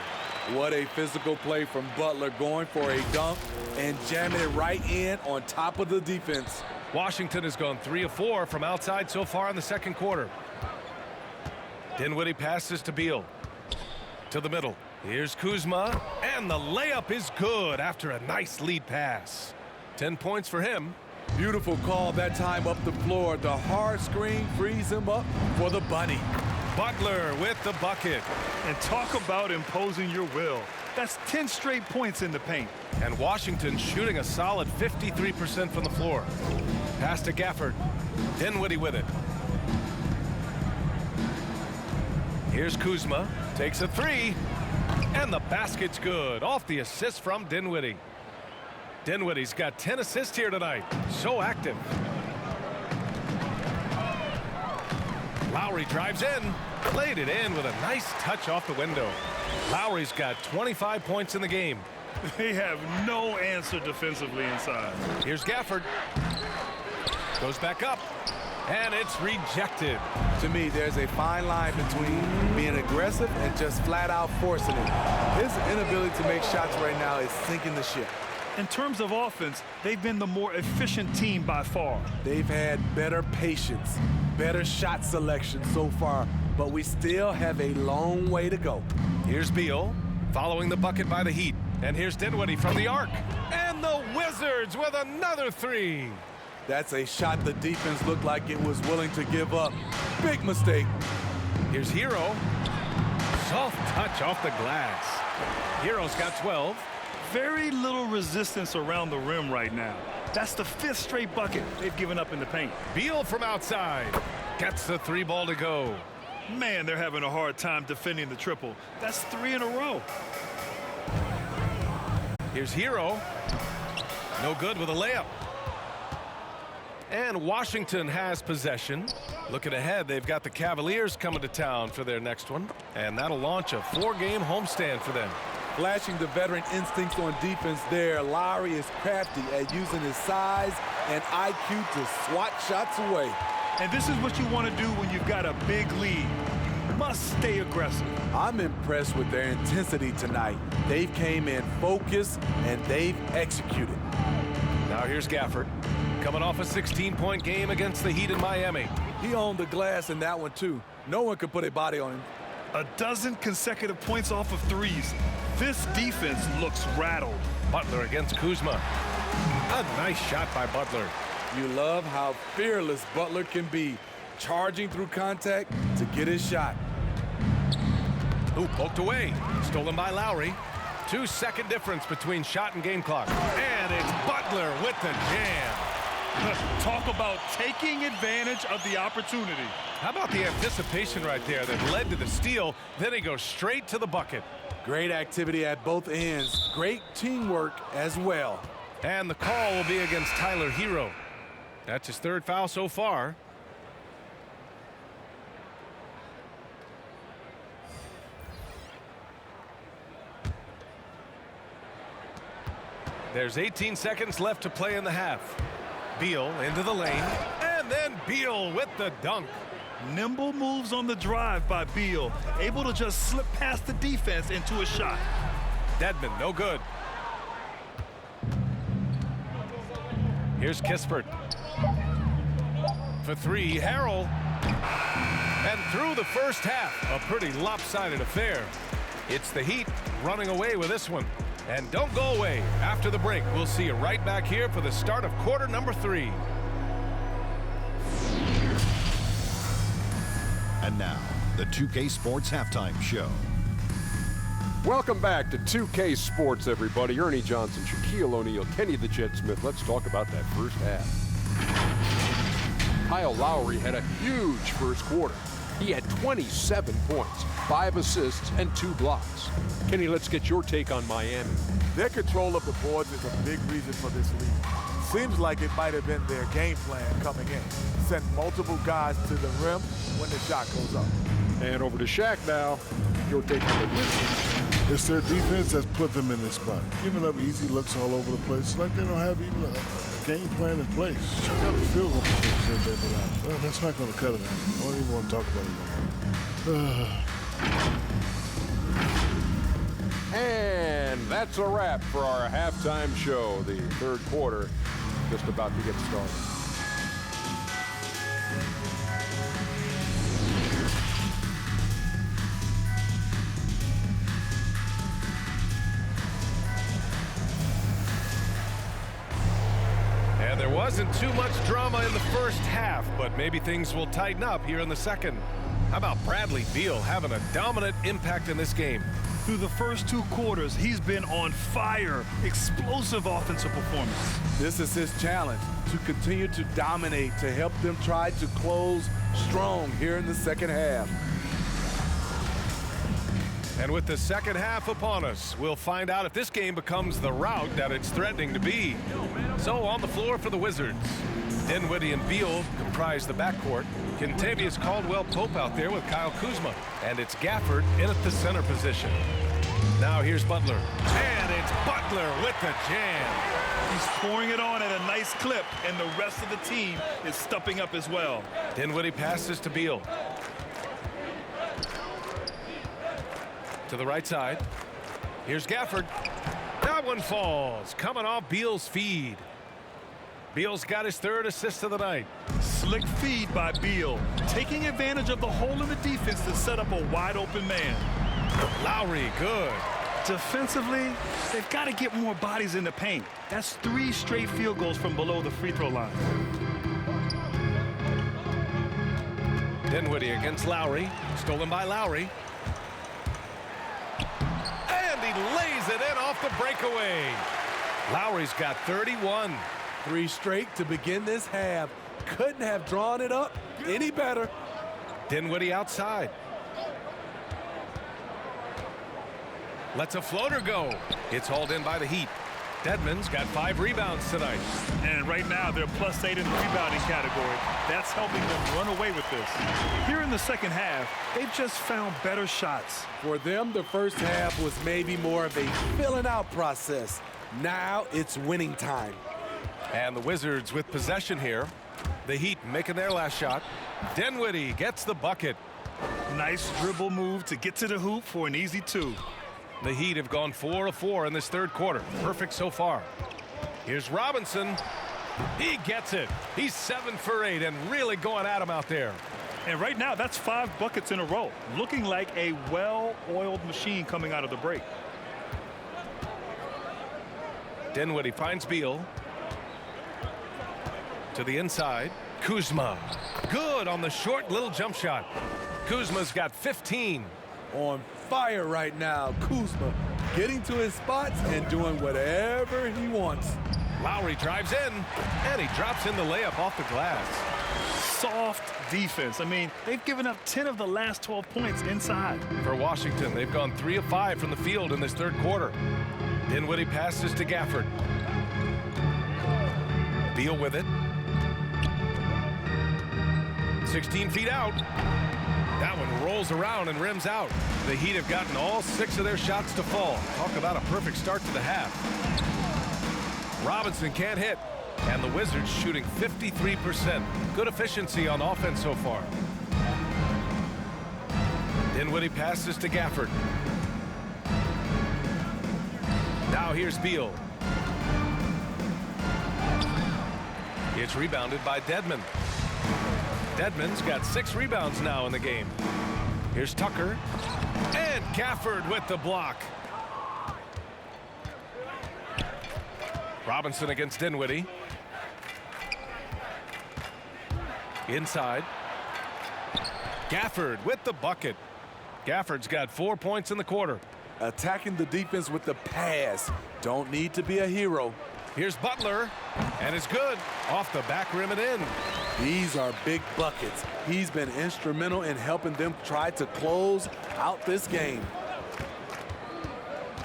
What a physical play from Butler, going for a dunk and jamming it right in on top of the defense. Washington has gone 3 of 4 from outside so far in the second quarter. Dinwiddie passes to Beal. To the middle. Here's Kuzma. And the layup is good after a nice lead pass. 10 points for him. Beautiful call that time up the floor. The hard screen frees him up for the bunny. Butler with the bucket. And talk about imposing your will. That's 10 straight points in the paint. And Washington shooting a solid 53% from the floor. Pass to Gafford. Dinwiddie with it. Here's Kuzma. Takes a three. And the basket's good. Off the assist from Dinwiddie. Dinwiddie's got 10 assists here tonight. So active. Lowry drives in. Played it in with a nice touch off the window. Lowry's got 25 points in the game. They have no answer defensively inside. Here's Gafford. Goes back up. And it's rejected. To me, there's a fine line between being aggressive and just flat out forcing it. His inability to make shots right now is sinking the ship. In terms of offense, they've been the more efficient team by far. They've had better patience, better shot selection so far, but we still have a long way to go. Here's Beal following the bucket by the Heat. And here's Dinwiddie from the arc. And the Wizards with another three. That's a shot the defense looked like it was willing to give up. Big mistake. Here's Hero. Soft touch off the glass. Hero's got 12. Very little resistance around the rim right now. That's the 5th straight bucket they've given up in the paint. Beal from outside. Gets the 3 ball to go. Man, they're having a hard time defending the triple. That's 3 in a row. Here's Hero. No good with a layup. And Washington has possession. Looking ahead, they've got the Cavaliers coming to town for their next one. And that'll launch a 4-game homestand for them. Flashing the veteran instincts on defense there. Lowry is crafty at using his size and IQ to swat shots away. And this is what you want to do when you've got a big lead. Must stay aggressive. I'm impressed with their intensity tonight. They've came in focused and they've executed. Now here's Gafford. Coming off a 16-point game against the Heat in Miami. He owned the glass in that one, too. No one could put a body on him. A dozen consecutive points off of threes. This defense looks rattled. Butler against Kuzma. A nice shot by Butler. You love how fearless Butler can be, charging through contact to get his shot. Ooh, poked away. Stolen by Lowry. 2-second difference between shot and game clock. And it's Butler with the jam. Talk about taking advantage of the opportunity. How about the anticipation right there that led to the steal? Then he goes straight to the bucket. Great activity at both ends. Great teamwork as well. And the call will be against Tyler Hero. That's his 3rd foul so far. There's 18 seconds left to play in the half. Beal into the lane, and then Beal with the dunk. Nimble moves on the drive by Beal, able to just slip past the defense into a shot. Dedmon, no good. Here's Kispert. For 3, Harrell. And through the first half, a pretty lopsided affair. It's the Heat running away with this one. And don't go away. After the break, we'll see you right back here for the start of quarter number 3. And now, the 2K Sports Halftime Show. Welcome back to 2K Sports, everybody. Ernie Johnson, Shaquille O'Neal, Kenny the Jet Smith. Let's talk about that first half. Kyle Lowry had a huge first quarter. He had 27 points, 5 assists, and 2 blocks. Kenny, let's get your take on Miami. Their control of the boards is a big reason for this lead. Seems like it might have been their game plan coming in. Send multiple guys to the rim when the shot goes up. And over to Shaq now. Your take on the Wizards. It's their defense that's put them in this spot. Giving up easy looks all over the place. It's like they don't have even a game plan in place. Check out the field goal percentage they put out. Well, that's not going to cut it out. I don't even want to talk about it anymore. And that's a wrap for our halftime show. The third quarter just about to get started. And there wasn't too much drama in the first half, but maybe things will tighten up here in the second. How about Bradley Beal having a dominant impact in this game? Through the first 2 quarters, he's been on fire. Explosive offensive performance. This is his challenge, to continue to dominate, to help them try to close strong here in the second half. And with the second half upon us, we'll find out if this game becomes the rout that it's threatening to be. So on the floor for the Wizards, Dinwiddie and Beal comprise the backcourt. Kentavious Caldwell-Pope out there with Kyle Kuzma. And it's Gafford in at the center position. Now here's Butler. And it's Butler with the jam. He's pouring it on at a nice clip, and the rest of the team is stepping up as well. Dinwiddie passes to Beal. To the right side. Here's Gafford. That one falls. Coming off Beal's feed. Beal's got his 3rd assist of the night. Slick feed by Beal, taking advantage of the hole in the defense to set up a wide open man. Lowry, good. Defensively, they've got to get more bodies in the paint. That's 3 straight field goals from below the free throw line. Dinwiddie against Lowry. Stolen by Lowry. And he lays it in off the breakaway. Lowry's got 31. 3 straight to begin this half. Couldn't have drawn it up any better. Dinwiddie outside. Lets a floater go. It's hauled in by the Heat. Dedmon's got 5 rebounds tonight. And right now they're +8 in the rebounding category. That's helping them run away with this. Here in the second half, they've just found better shots. For them, the first half was maybe more of a filling out process. Now it's winning time. And the Wizards with possession here. The Heat making their last shot. Dinwiddie gets the bucket. Nice dribble move to get to the hoop for an easy 2. The Heat have gone 4 of 4 in this 3rd quarter. Perfect so far. Here's Robinson. He gets it. He's 7 for 8 and really going at him out there. And right now, that's 5 buckets in a row. Looking like a well-oiled machine coming out of the break. Dinwiddie finds Beal. To the inside. Kuzma. Good on the short little jump shot. Kuzma's got 15. On fire right now. Kuzma getting to his spots and doing whatever he wants. Lowry drives in, and he drops in the layup off the glass. Soft defense. I mean, they've given up 10 of the last 12 points inside. For Washington, they've gone 3 of 5 from the field in this 3rd quarter. Dinwiddie passes to Gafford. Beal with it. 16 feet out. That one rolls around and rims out. The Heat have gotten all 6 of their shots to fall. Talk about a perfect start to the half. Robinson can't hit. And the Wizards shooting 53%. Good efficiency on offense so far. Dinwiddie passes to Gafford. Now here's Beal. It's rebounded by Dedmon. Dedmon's got 6 rebounds now in the game. Here's Tucker. And Gafford with the block. Robinson against Dinwiddie. Inside. Gafford with the bucket. Gafford's got 4 points in the quarter. Attacking the defense with the pass. Don't need to be a hero. Here's Butler, and it's good. Off the back rim and in. These are big buckets. He's been instrumental in helping them try to close out this game.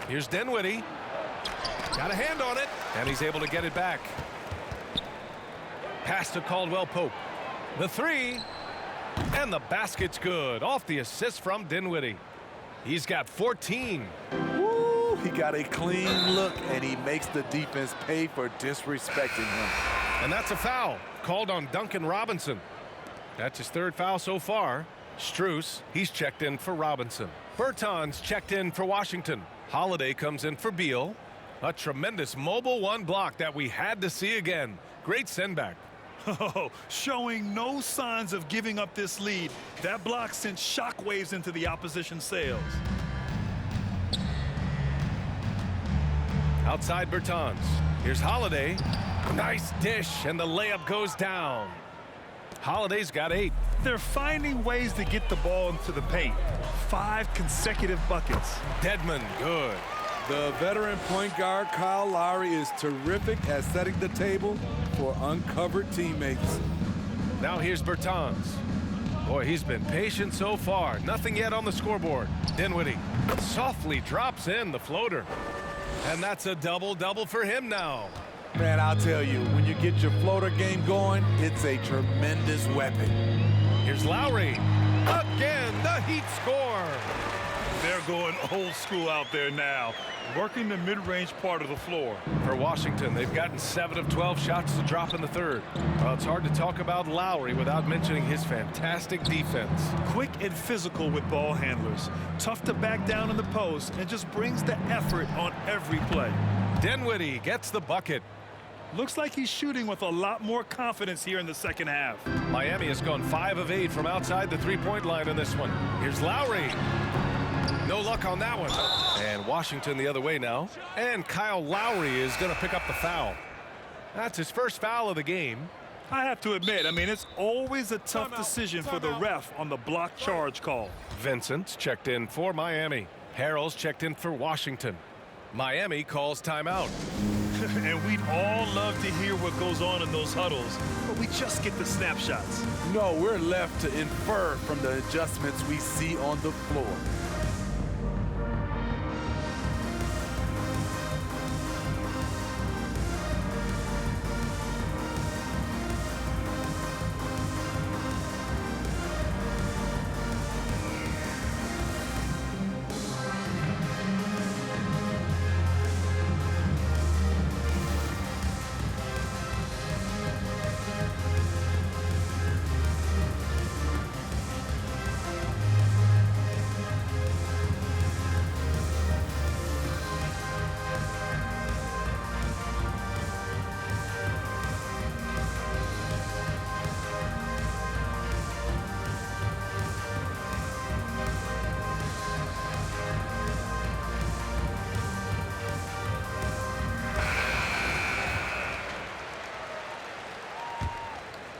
Here's Dinwiddie. Got a hand on it, and he's able to get it back. Pass to Caldwell-Pope. The 3, and the basket's good. Off the assist from Dinwiddie. He's got 14. Woo, he got a clean look, and he makes the defense pay for disrespecting him. And that's a foul called on Duncan Robinson. That's his 3rd foul so far. Strus, he's checked in for Robinson. Bertans checked in for Washington. Holiday comes in for Beal. A tremendous mobile 1 block that we had to see again. Great send back. Oh, showing no signs of giving up this lead. That block sent shockwaves into the opposition sails. Outside Bertans. Here's Holiday. Nice dish, and the layup goes down. Holiday's got 8. They're finding ways to get the ball into the paint. 5 consecutive buckets. Dedmon, good. The veteran point guard Kyle Lowry is terrific at setting the table for uncovered teammates. Now here's Bertans. Boy, he's been patient so far. Nothing yet on the scoreboard. Dinwiddie softly drops in the floater. And that's a double-double for him now. Man, I'll tell you, when you get your floater game going, it's a tremendous weapon. Here's Lowry. Again, the Heat score. They're going old school out there now, working the mid-range part of the floor. For Washington, they've gotten 7 of 12 shots to drop in the third. Well, it's hard to talk about Lowry without mentioning his fantastic defense. Quick and physical with ball handlers. Tough to back down in the post and just brings the effort on every play. Dinwiddie gets the bucket. Looks like he's shooting with a lot more confidence here in the second half. Miami has gone 5 of 8 from outside the three-point line in this one. Here's Lowry. No luck on that one. And Washington the other way now. And Kyle Lowry is going to pick up the foul. That's his first foul of the game. I have to admit, it's always a tough decision for the ref on the block charge call. Vincent's checked in for Miami. Harrell's checked in for Washington. Miami calls timeout. And we'd all love to hear what goes on in those huddles, but we just get the snapshots. No, we're left to infer from the adjustments we see on the floor.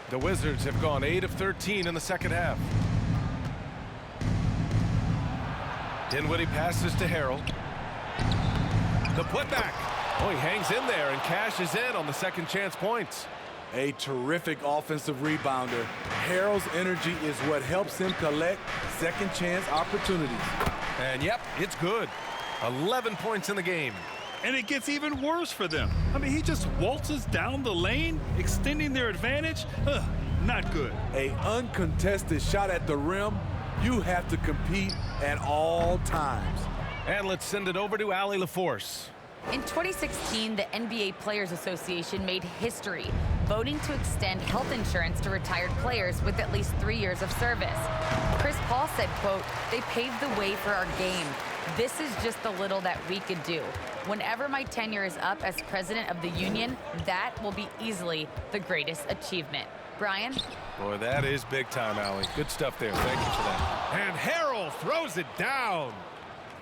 The Wizards have gone 8 of 13 in the second half. Dinwiddie passes to Harrell. The putback. Oh, he hangs in there and cashes in on the second chance points. A terrific offensive rebounder. Harrell's energy is what helps him collect second chance opportunities. And yep, it's good. 11 points in the game. And it gets even worse for them. He just waltzes down the lane, extending their advantage. Not good. A uncontested shot at the rim. You have to compete at all times. And let's send it over to Allie LaForce. In 2016, the NBA Players Association made history, voting to extend health insurance to retired players with at least 3 years of service. Chris Paul said, quote, "They paved the way for our game. This is just the little that we could do. Whenever my tenure is up as president of the union, that will be easily the greatest achievement." Brian? Boy, that is big time, Allie. Good stuff there. Thank you for that. And Harrell throws it down.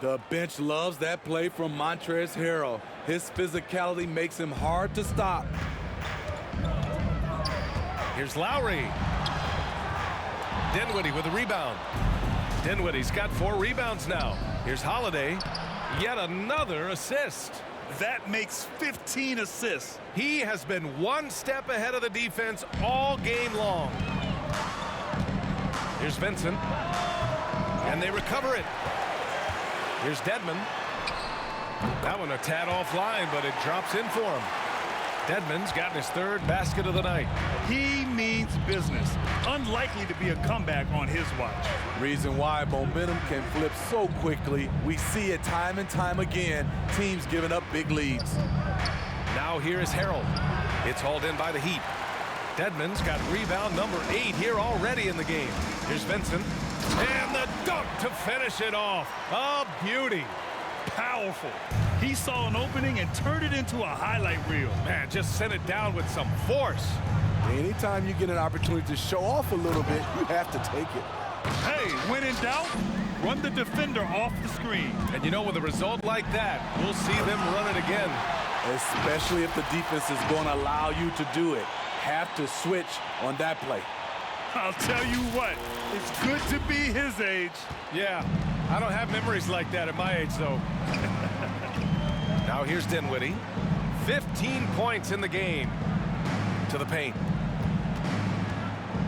The bench loves that play from Montrezl Harrell. His physicality makes him hard to stop. Here's Lowry. Dinwiddie with a rebound. Dinwiddie's got 4 rebounds now. Here's Holiday. Yet another assist. That makes 15 assists. He has been one step ahead of the defense all game long. Here's Vincent. And they recover it. Here's Dedmon. That one a tad offline, but it drops in for him. Dedmon's gotten his 3rd basket of the night. He means business. Unlikely to be a comeback on his watch. Reason why momentum can flip so quickly. We see it time and time again. Teams giving up big leads. Now here is Harrell. It's hauled in by the Heat. Dedmon's got rebound number 8 here already in the game. Here's Vincent. And the dunk to finish it off. A beauty. Powerful. He saw an opening and turned it into a highlight reel. Man, just sent it down with some force. Anytime you get an opportunity to show off a little bit, you have to take it. Hey, when in doubt, run the defender off the screen. And you know, with a result like that, we'll see them run it again. Especially if the defense is going to allow you to do it. Have to switch on that play. I'll tell you what, it's good to be his age. Yeah, I don't have memories like that at my age, though. Now here's Dinwiddie. 15 points in the game. To the paint.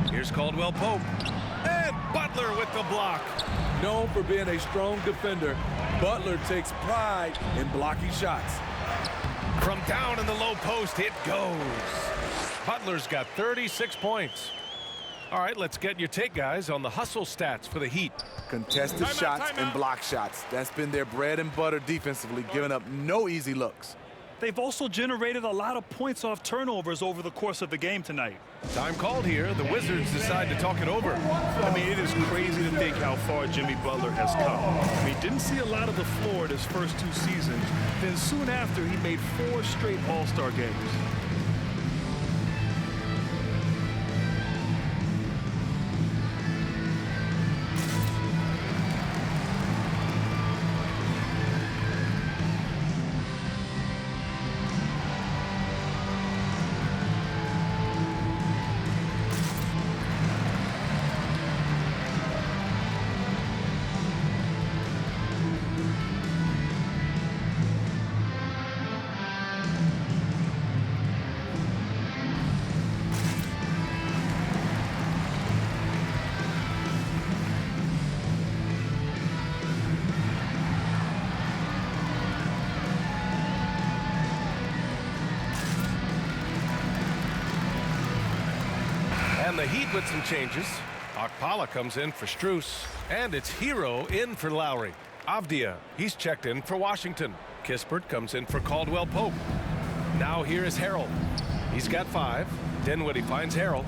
Here's Caldwell Pope. And Butler with the block. Known for being a strong defender, Butler takes pride in blocking shots. From down in the low post, it goes. Butler's got 36 points. All right, let's get your take, guys, on the hustle stats for the Heat. Contested shots and block shots. That's been their bread and butter defensively, giving up no easy looks. They've also generated a lot of points off turnovers over the course of the game tonight. Time called here. The Wizards decide to talk it over. I mean, it is crazy to think how far Jimmy Butler has come. I mean, didn't see a lot of the floor in his first 2 seasons. Then soon after, he made 4 straight All-Star games. And the Heat with some changes. Okpala comes in for Strus. And it's Hero in for Lowry. Avdia, he's checked in for Washington. Kispert comes in for Caldwell Pope. Now here is Harrell. He's got 5. Dinwiddie finds Harrell.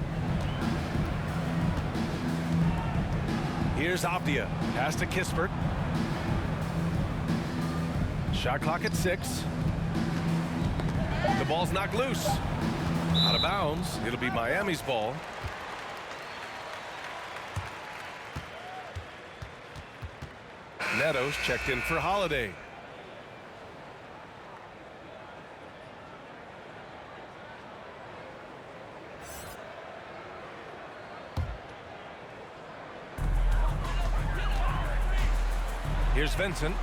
Here's Avdia. Pass to Kispert. Shot clock at 6. The ball's knocked loose. Out of bounds. It'll be Miami's ball. Neto's checked in for Holiday. Here's Vincent.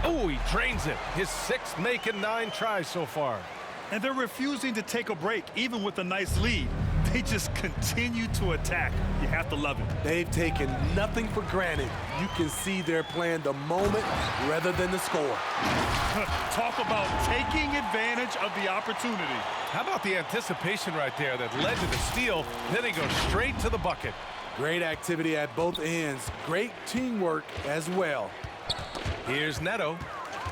Oh, he drains it. His 6th make in 9 tries so far. And they're refusing to take a break, even with a nice lead. They just continue to attack. You have to love it. They've taken nothing for granted. You can see they're playing the moment rather than the score. Talk about taking advantage of the opportunity. How about the anticipation right there that led to the steal? Then he goes straight to the bucket. Great activity at both ends. Great teamwork as well. Here's Neto.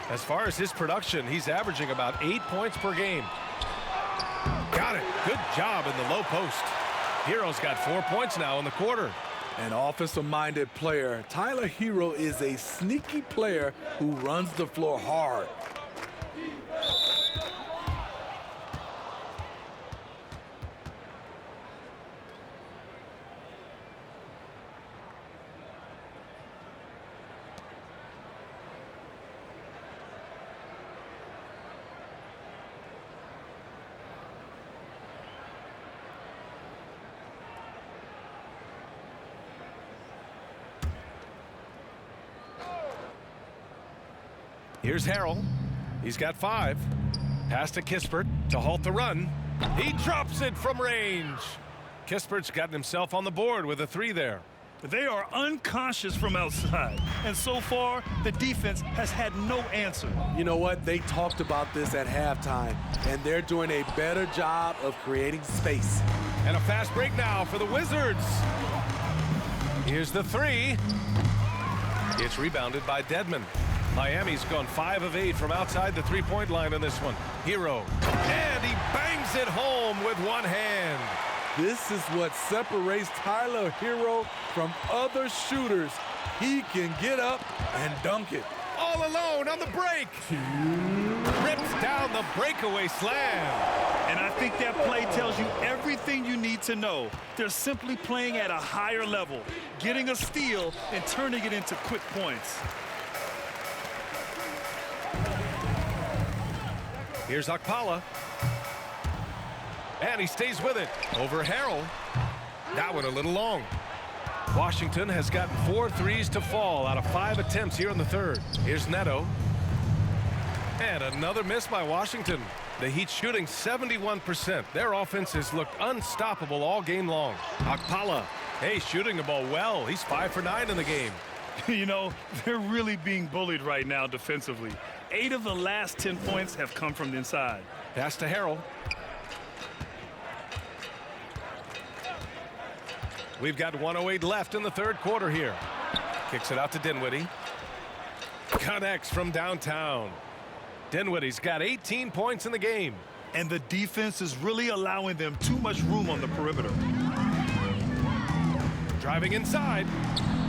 As far as his production, he's averaging about 8 points per game. Got it. Good job in the low post. Hero's got 4 points now in the quarter. An offensive-minded player. Tyler Hero is a sneaky player who runs the floor hard. Here's Harrell. He's got 5. Pass to Kispert to halt the run. He drops it from range. Kispert's gotten himself on the board with a 3 there. They are unconscious from outside. And so far, the defense has had no answer. You know what? They talked about this at halftime, and they're doing a better job of creating space. And a fast break now for the Wizards. Here's the 3. It's rebounded by Dedmon. Miami's gone 5 of 8 from outside the 3-point line in this one. Hero. And he bangs it home with one hand. This is what separates Tyler Hero from other shooters. He can get up and dunk it. All alone on the break. Rips down the breakaway slam. And I think that play tells you everything you need to know. They're simply playing at a higher level, getting a steal and turning it into quick points. Here's Okpala. And he stays with it. Over Harrell. That one a little long. Washington has gotten 4 threes to fall out of 5 attempts here in the third. Here's Neto. And another miss by Washington. The Heat shooting 71%. Their offense has looked unstoppable all game long. Akpala, hey, shooting the ball well. He's 5 for 9 in the game. You know, they're really being bullied right now defensively. 8 of the last 10 points have come from the inside. Pass to Harrell. We've got 1:08 left in the third quarter here. Kicks it out to Dinwiddie. Connects from downtown. Dinwiddie's got 18 points in the game. And the defense is really allowing them too much room on the perimeter. Driving inside.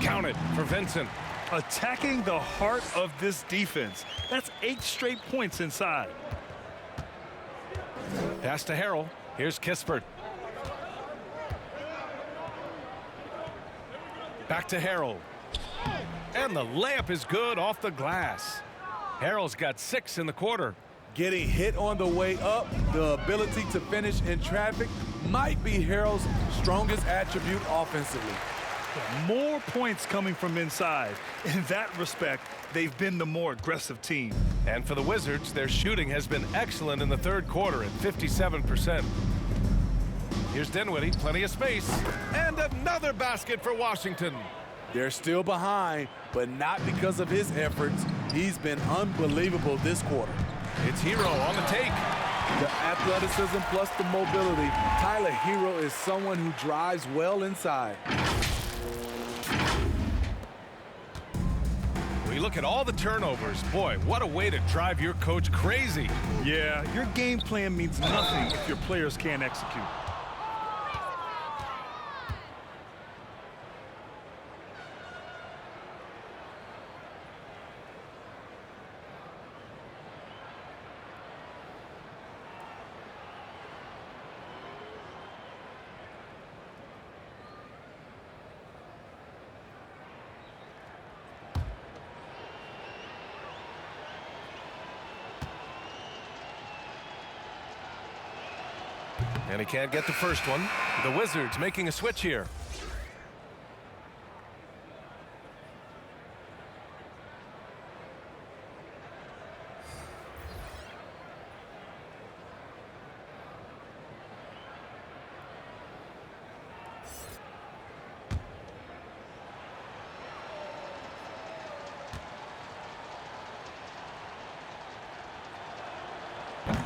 Count it for Vincent. Attacking the heart of this defense. That's 8 straight points inside. Pass to Harrell. Here's Kispert. Back to Harrell. And the layup is good off the glass. Harrell's got 6 in the quarter. Getting hit on the way up, the ability to finish in traffic might be Harrell's strongest attribute offensively. More points coming from inside. In that respect, they've been the more aggressive team. And for the Wizards, their shooting has been excellent in the third quarter at 57%. Here's Dinwiddie, plenty of space. And another basket for Washington. They're still behind, but not because of his efforts. He's been unbelievable this quarter. It's Hero on the take. The athleticism plus the mobility. Tyler Hero is someone who drives well inside. We look at all the turnovers. Boy, what a way to drive your coach crazy. Yeah, your game plan means nothing if your players can't execute. And he can't get the first one. The Wizards making a switch here.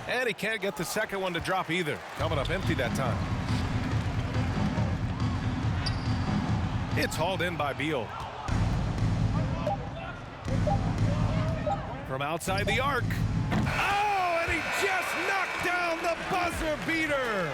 And he can't get the second one to drop either. Coming up empty that time. It's hauled in by Beal. From outside the arc. Oh, and he just knocked down the buzzer beater.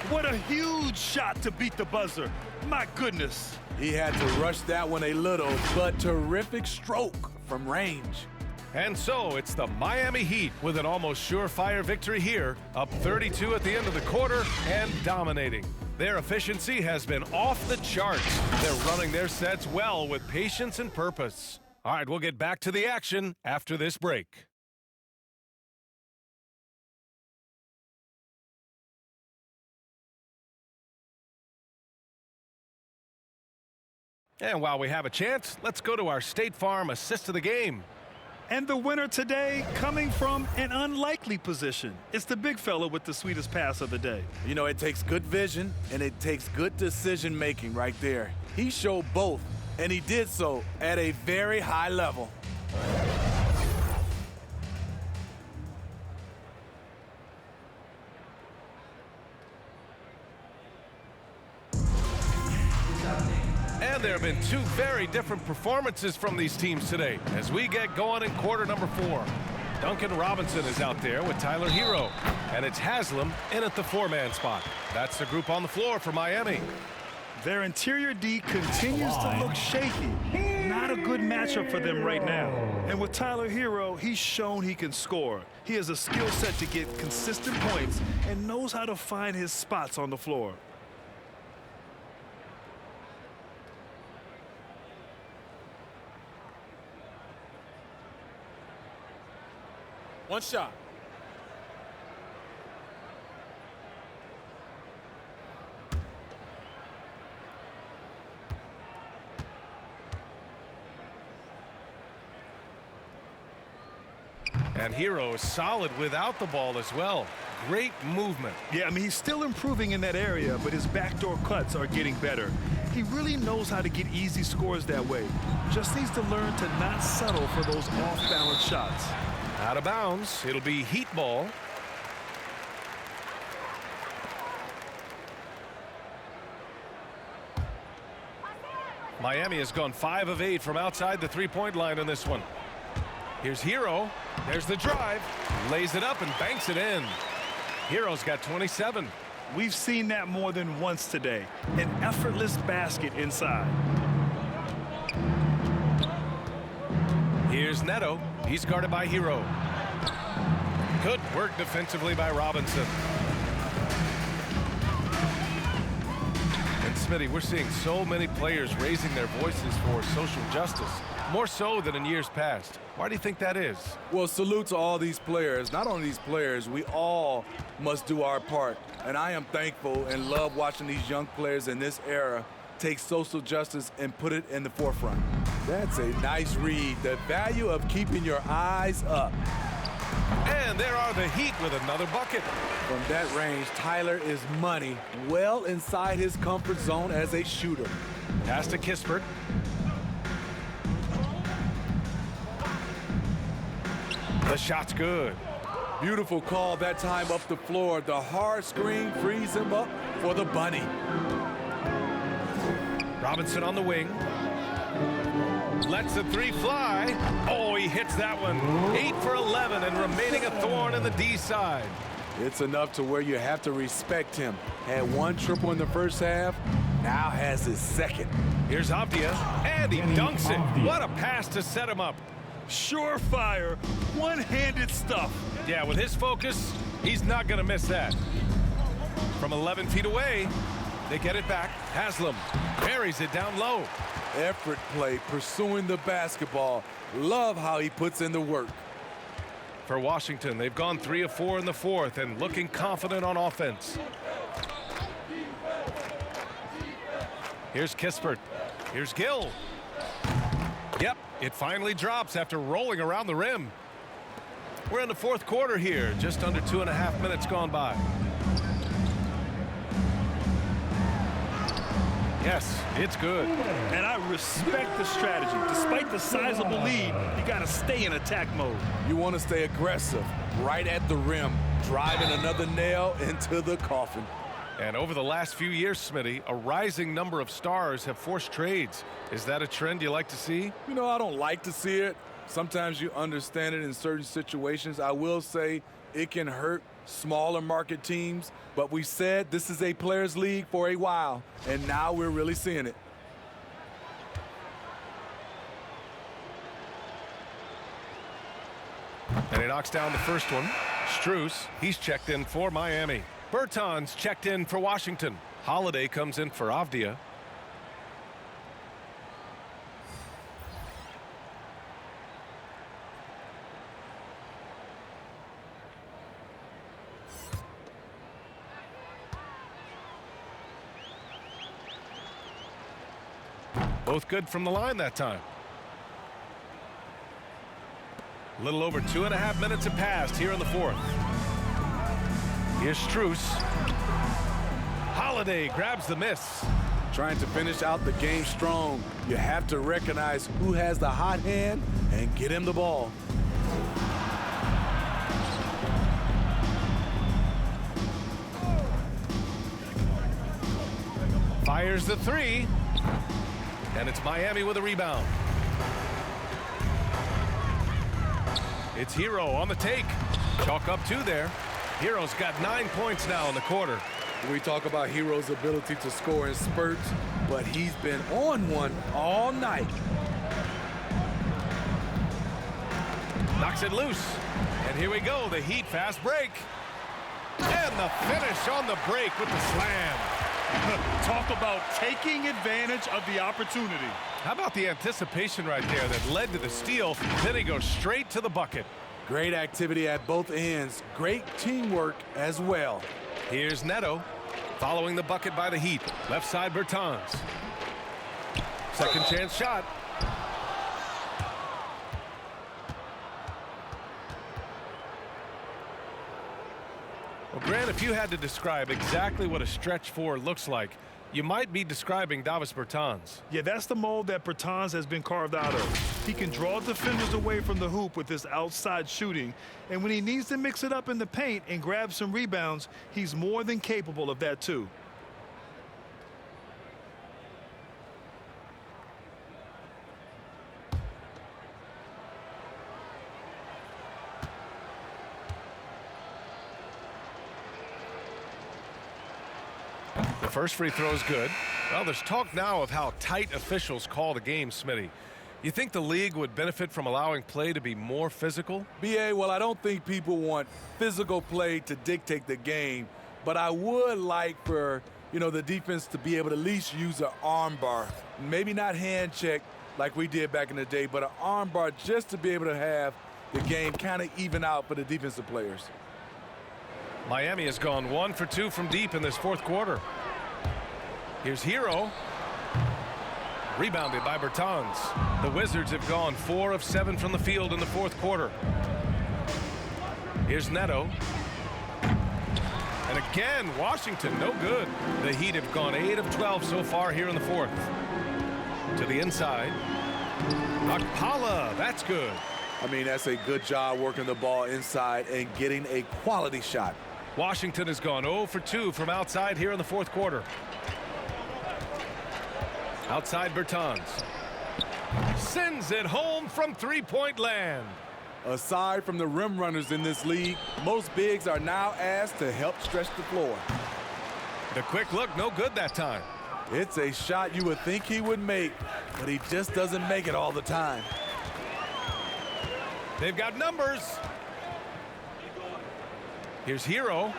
What a huge shot to beat the buzzer. My goodness. He had to rush that one a little, but terrific stroke from range. And so it's the Miami Heat with an almost surefire victory here, up 32 at the end of the quarter and dominating. Their efficiency has been off the charts. They're running their sets well with patience and purpose. All right, we'll get back to the action after this break. And while we have a chance, let's go to our State Farm assist of the game. And the winner today coming from an unlikely position. It's the big fella with the sweetest pass of the day. You know, it takes good vision and it takes good decision making right there. He showed both, and he did so at a very high level. And there have been 2 very different performances from these teams today as we get going in quarter number 4. Duncan Robinson is out there with Tyler Hero, and it's Haslam in at the 4-man spot. That's the group on the floor for Miami. Their interior D continues to look shaky. Not a good matchup for them right now. And with Tyler Hero, he's shown he can score. He has a skill set to get consistent points and knows how to find his spots on the floor. One shot. And Hero is solid without the ball as well. Great movement. Yeah, I mean, he's still improving in that area, but his backdoor cuts are getting better. He really knows how to get easy scores that way. Just needs to learn to not settle for those off-balance shots. Out of bounds. It'll be Heat ball. Miami has gone 5 of 8 from outside the three-point line in this one. Here's Hero. There's the drive. Lays it up and banks it in. Hero's got 27. We've seen that more than once today. An effortless basket inside. Here's Neto. He's guarded by Hero. Good work defensively by Robinson. And Smitty, we're seeing so many players raising their voices for social justice, more so than in years past. Why do you think that is? Well, salute to all these players. Not only these players, we all must do our part. And I am thankful and love watching these young players in this era take social justice and put it in the forefront. That's a nice read. The value of keeping your eyes up. And there are the Heat with another bucket. From that range, Tyler is money, well inside his comfort zone as a shooter. Pass to Kispert. The shot's good. Beautiful call that time up the floor. The hard screen frees him up for the bunny. Robinson on the wing. Lets the three fly. Oh, he hits that one. 8 for 11 and remaining a thorn in the D side. It's enough to where you have to respect him. Had one triple in the first half, now has his second. Here's Avdia, and he dunks it. What a pass to set him up. Surefire, one-handed stuff. Yeah, with his focus, he's not going to miss that. From 11 feet away, they get it back. Haslam buries it down low. Effort play, pursuing the basketball. Love how he puts in the work. For Washington, they've gone 3 of 4 in the fourth and looking confident on offense. Here's Kispert. Here's Gill. Yep, it finally drops after rolling around the rim. We're in the fourth quarter here, just under 2.5 minutes gone by. Yes, it's good. And I respect the strategy. Despite the sizable lead, you got to stay in attack mode. You want to stay aggressive, right at the rim, driving another nail into the coffin. And over the last few years, Smitty, a rising number of stars have forced trades. Is that a trend you like to see? You know, I don't like to see it. Sometimes you understand it in certain situations. I will say it can hurt smaller market teams, but we said this is a players' league for a while, and now we're really seeing it. And he knocks down the first one. Strus, he's checked in for Miami. Bertans checked in for Washington. Holiday comes in for Avdia. Both good from the line that time. A little over 2.5 minutes have passed here in the fourth. Here's Strus. Holiday grabs the miss. Trying to finish out the game strong. You have to recognize who has the hot hand and get him the ball. Fires the three. And it's Miami with a rebound. It's Hero on the take. Chalk up 2 there. Hero's got 9 points now in the quarter. We talk about Hero's ability to score in spurts, but he's been on one all night. Knocks it loose. And here we go, the Heat fast break. And the finish on the break with the slam. Talk about taking advantage of the opportunity. How about the anticipation right there that led to the steal? Then he goes straight to the bucket. Great activity at both ends. Great teamwork as well. Here's Neto following the bucket by the Heat. Left side Bertans. Second chance shot. Well, Grant, if you had to describe exactly what a stretch four looks like, you might be describing Davis Bertans. Yeah, that's the mold that Bertans has been carved out of. He can draw defenders away from the hoop with his outside shooting, and when he needs to mix it up in the paint and grab some rebounds, he's more than capable of that too. The first free throw is good. Well, there's talk now of how tight officials call the game, Smitty. You think the league would benefit from allowing play to be more physical? BA, well, I don't think people want physical play to dictate the game, but I would like for, the defense to be able to at least use an arm bar. Maybe not hand check like we did back in the day, but an arm bar just to be able to have the game kind of even out for the defensive players. Miami has gone 1 for 2 from deep in this fourth quarter. Here's Hero. Rebounded by Bertans. The Wizards have gone 4 of 7 from the field in the fourth quarter. Here's Neto. And again, Washington, no good. The Heat have gone 8 of 12 so far here in the fourth. To the inside. Akpala, that's good. I mean, that's a good job working the ball inside and getting a quality shot. Washington has gone 0 for 2 from outside here in the fourth quarter. Outside Bertans. Sends it home from three-point land. Aside from the rim runners in this league, most bigs are now asked to help stretch the floor. The quick look, no good that time. It's a shot you would think he would make, but he just doesn't make it all the time. They've got numbers. Here's Hero.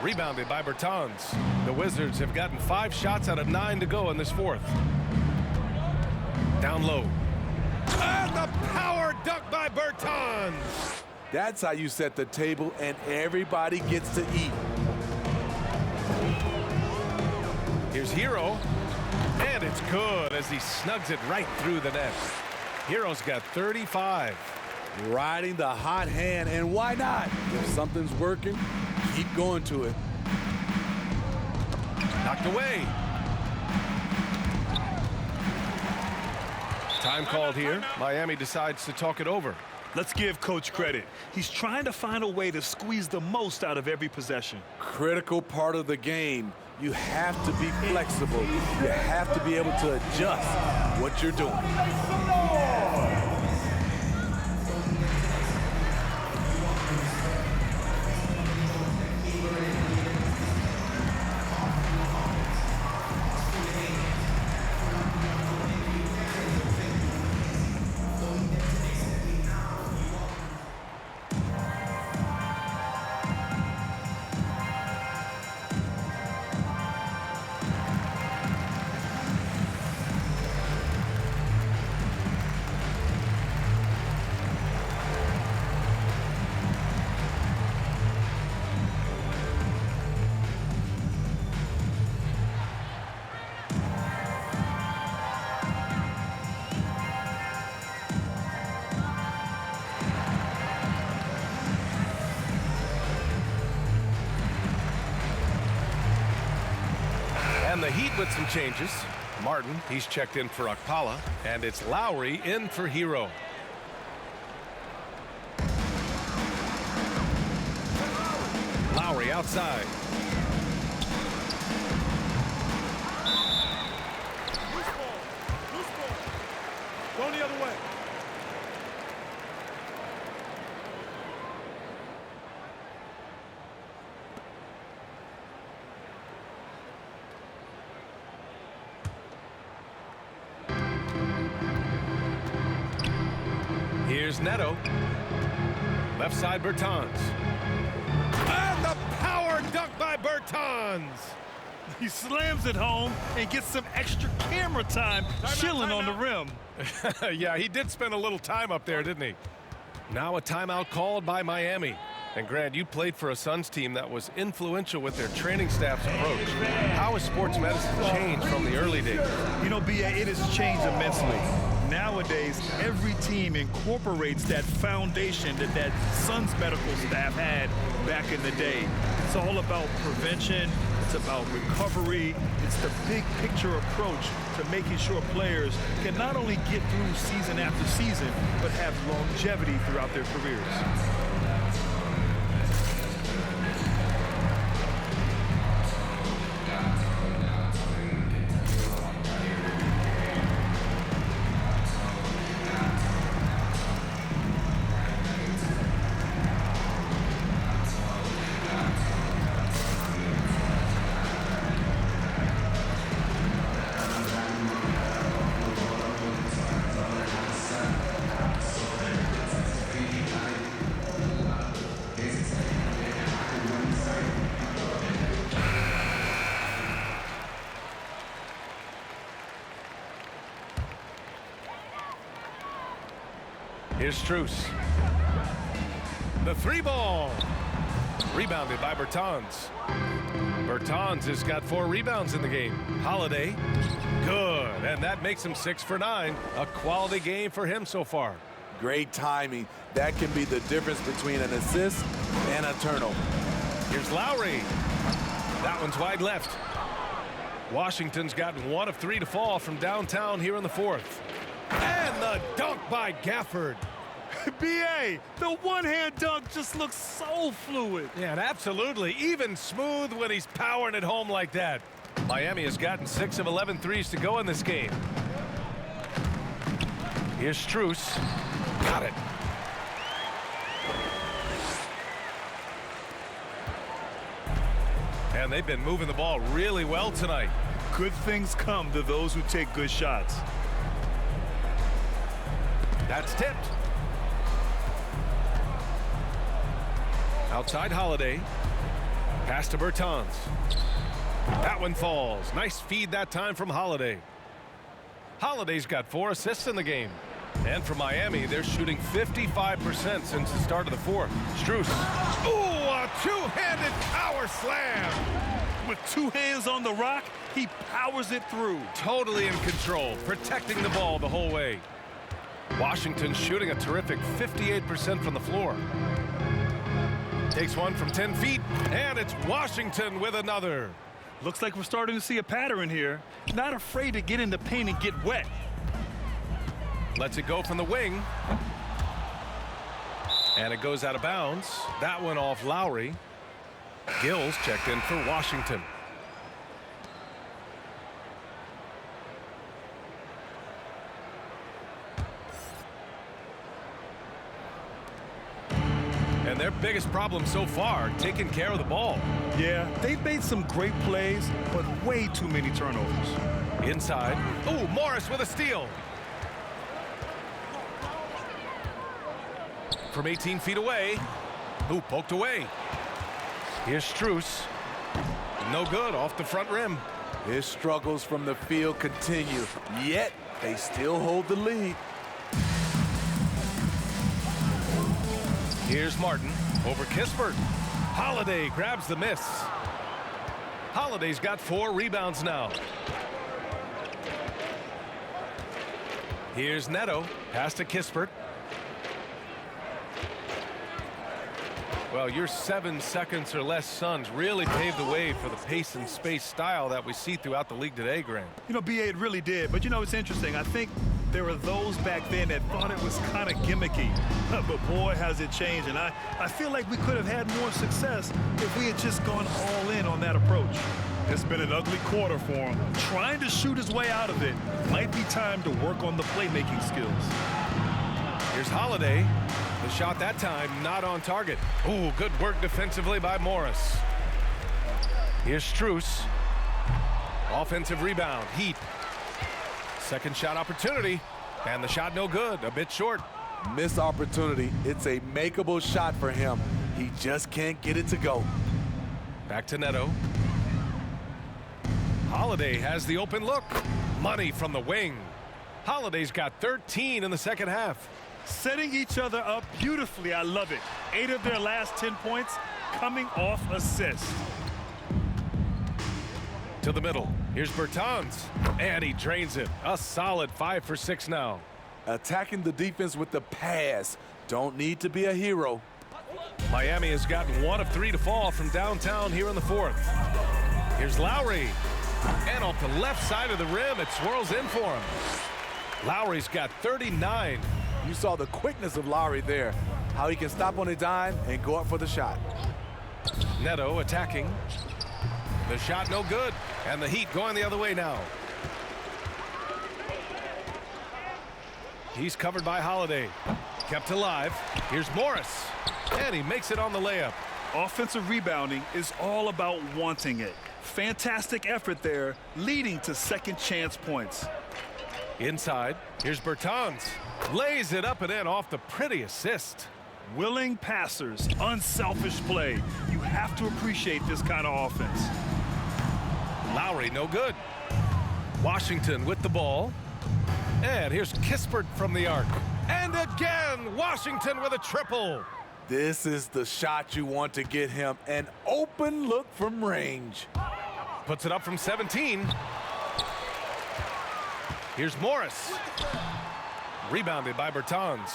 Rebounded by Bertans. The Wizards have gotten 5 shots out of 9 to go in this fourth. Down low. And the power dunk by Bertans. That's how you set the table and everybody gets to eat. Here's Hero. And it's good as he snugs it right through the net. Hero's got 35. Riding the hot hand, and why not? If something's working, keep going to it. Knocked away. Time called here. Miami decides to talk it over. Let's give Coach credit. He's trying to find a way to squeeze the most out of every possession. Critical part of the game. You have to be flexible. You have to be able to adjust what you're doing. And the Heat with some changes. Martin, he's checked in for Akpala, and it's Lowry in for Hero. Lowry outside. Going the other way. Here's Neto. Left side Bertans. And the power dunk by Bertans. He slams it home and gets some extra camera time chilling on the rim. Yeah, he did spend a little time up there, didn't he? Now a timeout called by Miami. And Grant, you played for a Suns team that was influential with their training staff's approach. How has sports medicine changed from the early days? You know, B.A., it has changed immensely. Nowadays, every team incorporates that foundation that Suns medical staff had back in the day. It's all about prevention. It's about recovery. It's the big picture approach to making sure players can not only get through season after season, but have longevity throughout their careers. Here's Strus. The three ball. Rebounded by Bertans. Bertans has got 4 rebounds in the game. Holiday, good. And that makes him 6 for 9. A quality game for him so far. Great timing. That can be the difference between an assist and a turnover. Here's Lowry. That one's wide left. Washington's gotten 1 of 3 to fall from downtown here in the 4th. And the dunk by Gafford. B.A., the one-hand dunk just looks so fluid. Yeah, and absolutely. Even smooth when he's powering it home like that. Miami has gotten 6 of 11 threes to go in this game. Here's Strus. Got it. And they've been moving the ball really well tonight. Good things come to those who take good shots. That's tipped. Outside Holiday. Pass to Bertans. That one falls. Nice feed that time from Holiday. Holiday's got 4 assists in the game. And for Miami, they're shooting 55% since the start of the 4th. Strus. Ooh, a two-handed power slam. With 2 hands on the rock, he powers it through. Totally in control, protecting the ball the whole way. Washington shooting a terrific 58% from the floor. Takes one from 10 feet, and it's Washington with another. Looks like we're starting to see a pattern here. Not afraid to get in the paint and get wet. Lets it go from the wing. And it goes out of bounds. That one off Lowry. Gills checked in for Washington. And their biggest problem so far, taking care of the ball. Yeah, they've made some great plays, but way too many turnovers. Inside. Ooh, Morris with a steal. From 18 feet away. Ooh, poked away. Here's Strus. No good off the front rim. His struggles from the field continue, yet they still hold the lead. Here's Martin over Kispert. Holiday grabs the miss. Holiday's got 4 rebounds now. Here's Neto. Pass to Kispert. Well, your 7 seconds or less Suns really paved the way for the pace and space style that we see throughout the league today, Grant. You know, B.A., it really did. But, you know, it's interesting. I think there were those back then that thought it was kind of gimmicky. But, boy, has it changed. And I feel like we could have had more success if we had just gone all in on that approach. It's been an ugly quarter for him. Trying to shoot his way out of it. Might be time to work on the playmaking skills. Here's Holiday. The shot that time not on target. Ooh, good work defensively by Morris. Here's Strus. Offensive rebound. Heat. Second shot opportunity. And the shot no good. A bit short. Missed opportunity. It's a makeable shot for him. He just can't get it to go. Back to Neto. Holiday has the open look. Money from the wing. Holiday's got 13 in the second half. Setting each other up beautifully. I love it. 8 of their last 10 points coming off assists. To the middle. Here's Bertans. And he drains it. A solid 5 for 6 now. Attacking the defense with the pass. Don't need to be a hero. Miami has gotten 1 of 3 to fall from downtown here in the 4th. Here's Lowry. And off the left side of the rim, it swirls in for him. Lowry's got 39. You saw the quickness of Lowry there. How he can stop on a dime and go up for the shot. Neto attacking. The shot no good. And the Heat going the other way now. He's covered by Holiday. Kept alive. Here's Morris. And he makes it on the layup. Offensive rebounding is all about wanting it. Fantastic effort there, leading to second chance points. Inside, here's Bertans. Lays it up and in off the pretty assist. Willing passers, unselfish play. You have to appreciate this kind of offense. Lowry, no good. Washington with the ball. And here's Kispert from the arc. And again, Washington with a triple. This is the shot you want to get him. An open look from range. Puts it up from 17. Here's Morris. Rebounded by Bertans.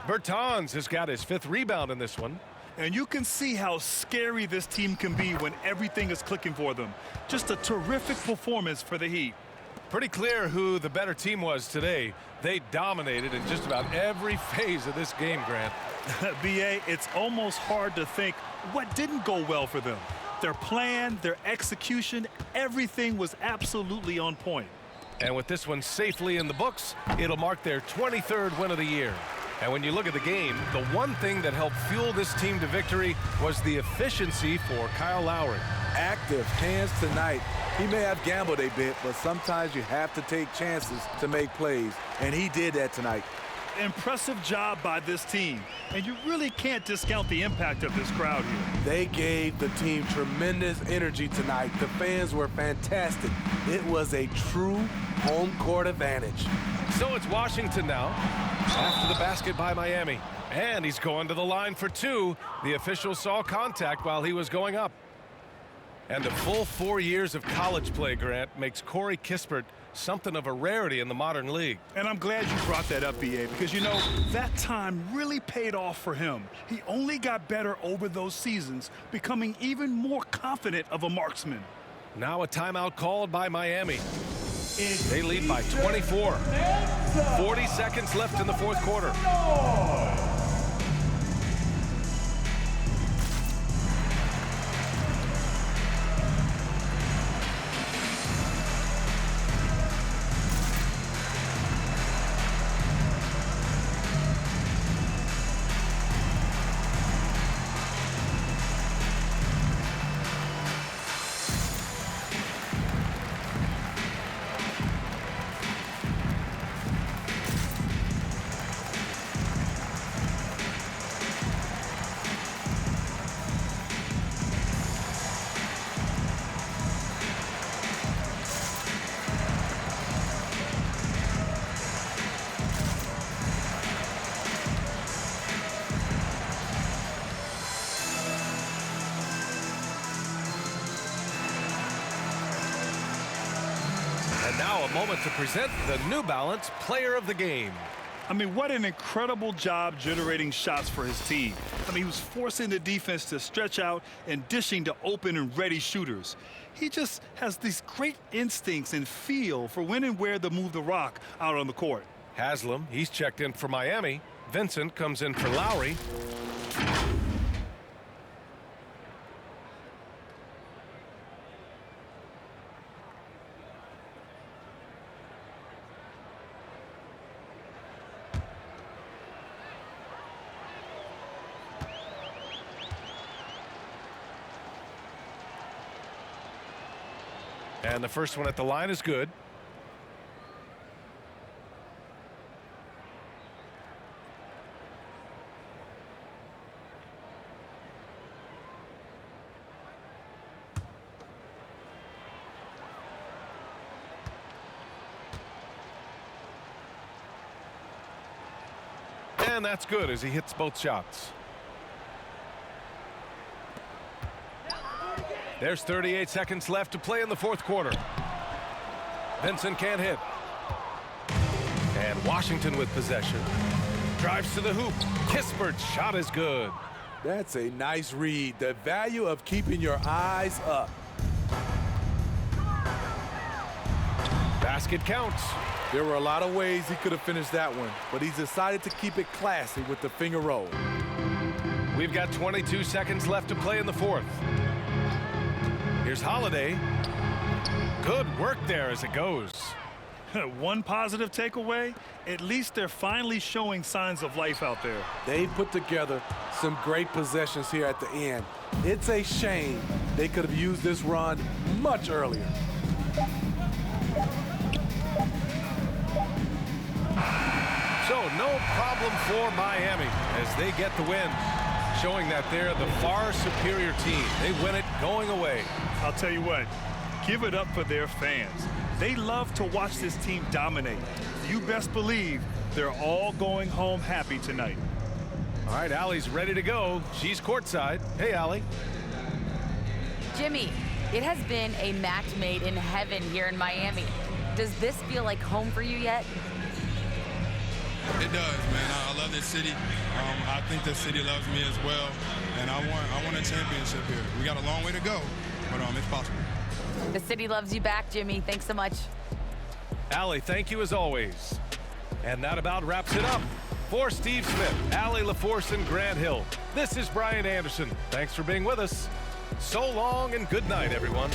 Bertans has got his 5th rebound in this one. And you can see how scary this team can be when everything is clicking for them. Just a terrific performance for the Heat. Pretty clear who the better team was today. They dominated in just about every phase of this game, Grant. B.A., it's almost hard to think what didn't go well for them. Their plan, their execution, everything was absolutely on point. And with this one safely in the books, it'll mark their 23rd win of the year. And when you look at the game, the one thing that helped fuel this team to victory was the efficiency for Kyle Lowry. Active hands tonight. He may have gambled a bit, but sometimes you have to take chances to make plays, and he did that tonight. Impressive job by this team, and you really can't discount the impact of this crowd here. They gave the team tremendous energy tonight. The fans were fantastic. It was a true home court advantage. So it's Washington now, after the basket by Miami. And he's going to the line for 2. The official saw contact while he was going up. And a full 4 years of college play, Grant, makes Corey Kispert something of a rarity in the modern league. And I'm glad you brought that up, B.A., because, you know, that time really paid off for him. He only got better over those seasons, becoming even more confident of a marksman. Now a timeout called by Miami. They lead by 24. 40 seconds left in the 4th quarter. And now a moment to present the New Balance Player of the Game. I mean, what an incredible job generating shots for his team. I mean, he was forcing the defense to stretch out and dishing to open and ready shooters. He just has these great instincts and feel for when and where to move the rock out on the court. Haslam, he's checked in for Miami. Vincent comes in for Lowry. And the first one at the line is good. And that's good as he hits both shots. There's 38 seconds left to play in the 4th quarter. Vincent can't hit. And Washington with possession. Drives to the hoop. Kispert's shot is good. That's a nice read. The value of keeping your eyes up. Basket counts. There were a lot of ways he could have finished that one, but he's decided to keep it classy with the finger roll. We've got 22 seconds left to play in the fourth. Here's Holiday. Good work there as it goes. One positive takeaway, at least they're finally showing signs of life out there. They put together some great possessions here at the end. It's a shame they could have used this run much earlier. So no problem for Miami as they get the win, showing that they're the far superior team. They win it going away. I'll tell you what, give it up for their fans. They love to watch this team dominate. You best believe they're all going home happy tonight. All right, Allie's ready to go. She's courtside. Hey, Allie. Jimmy, it has been a match made in heaven here in Miami. Does this feel like home for you yet? It does, man. I love this city. I think the city loves me as well, and I want a championship here. We got a long way to go, but it's possible. The city loves you back, Jimmy. Thanks so much. Allie, thank you as always. And that about wraps it up. For Steve Smith, Allie LaForce, and Grant Hill, this is Brian Anderson. Thanks for being with us. So long and good night, everyone.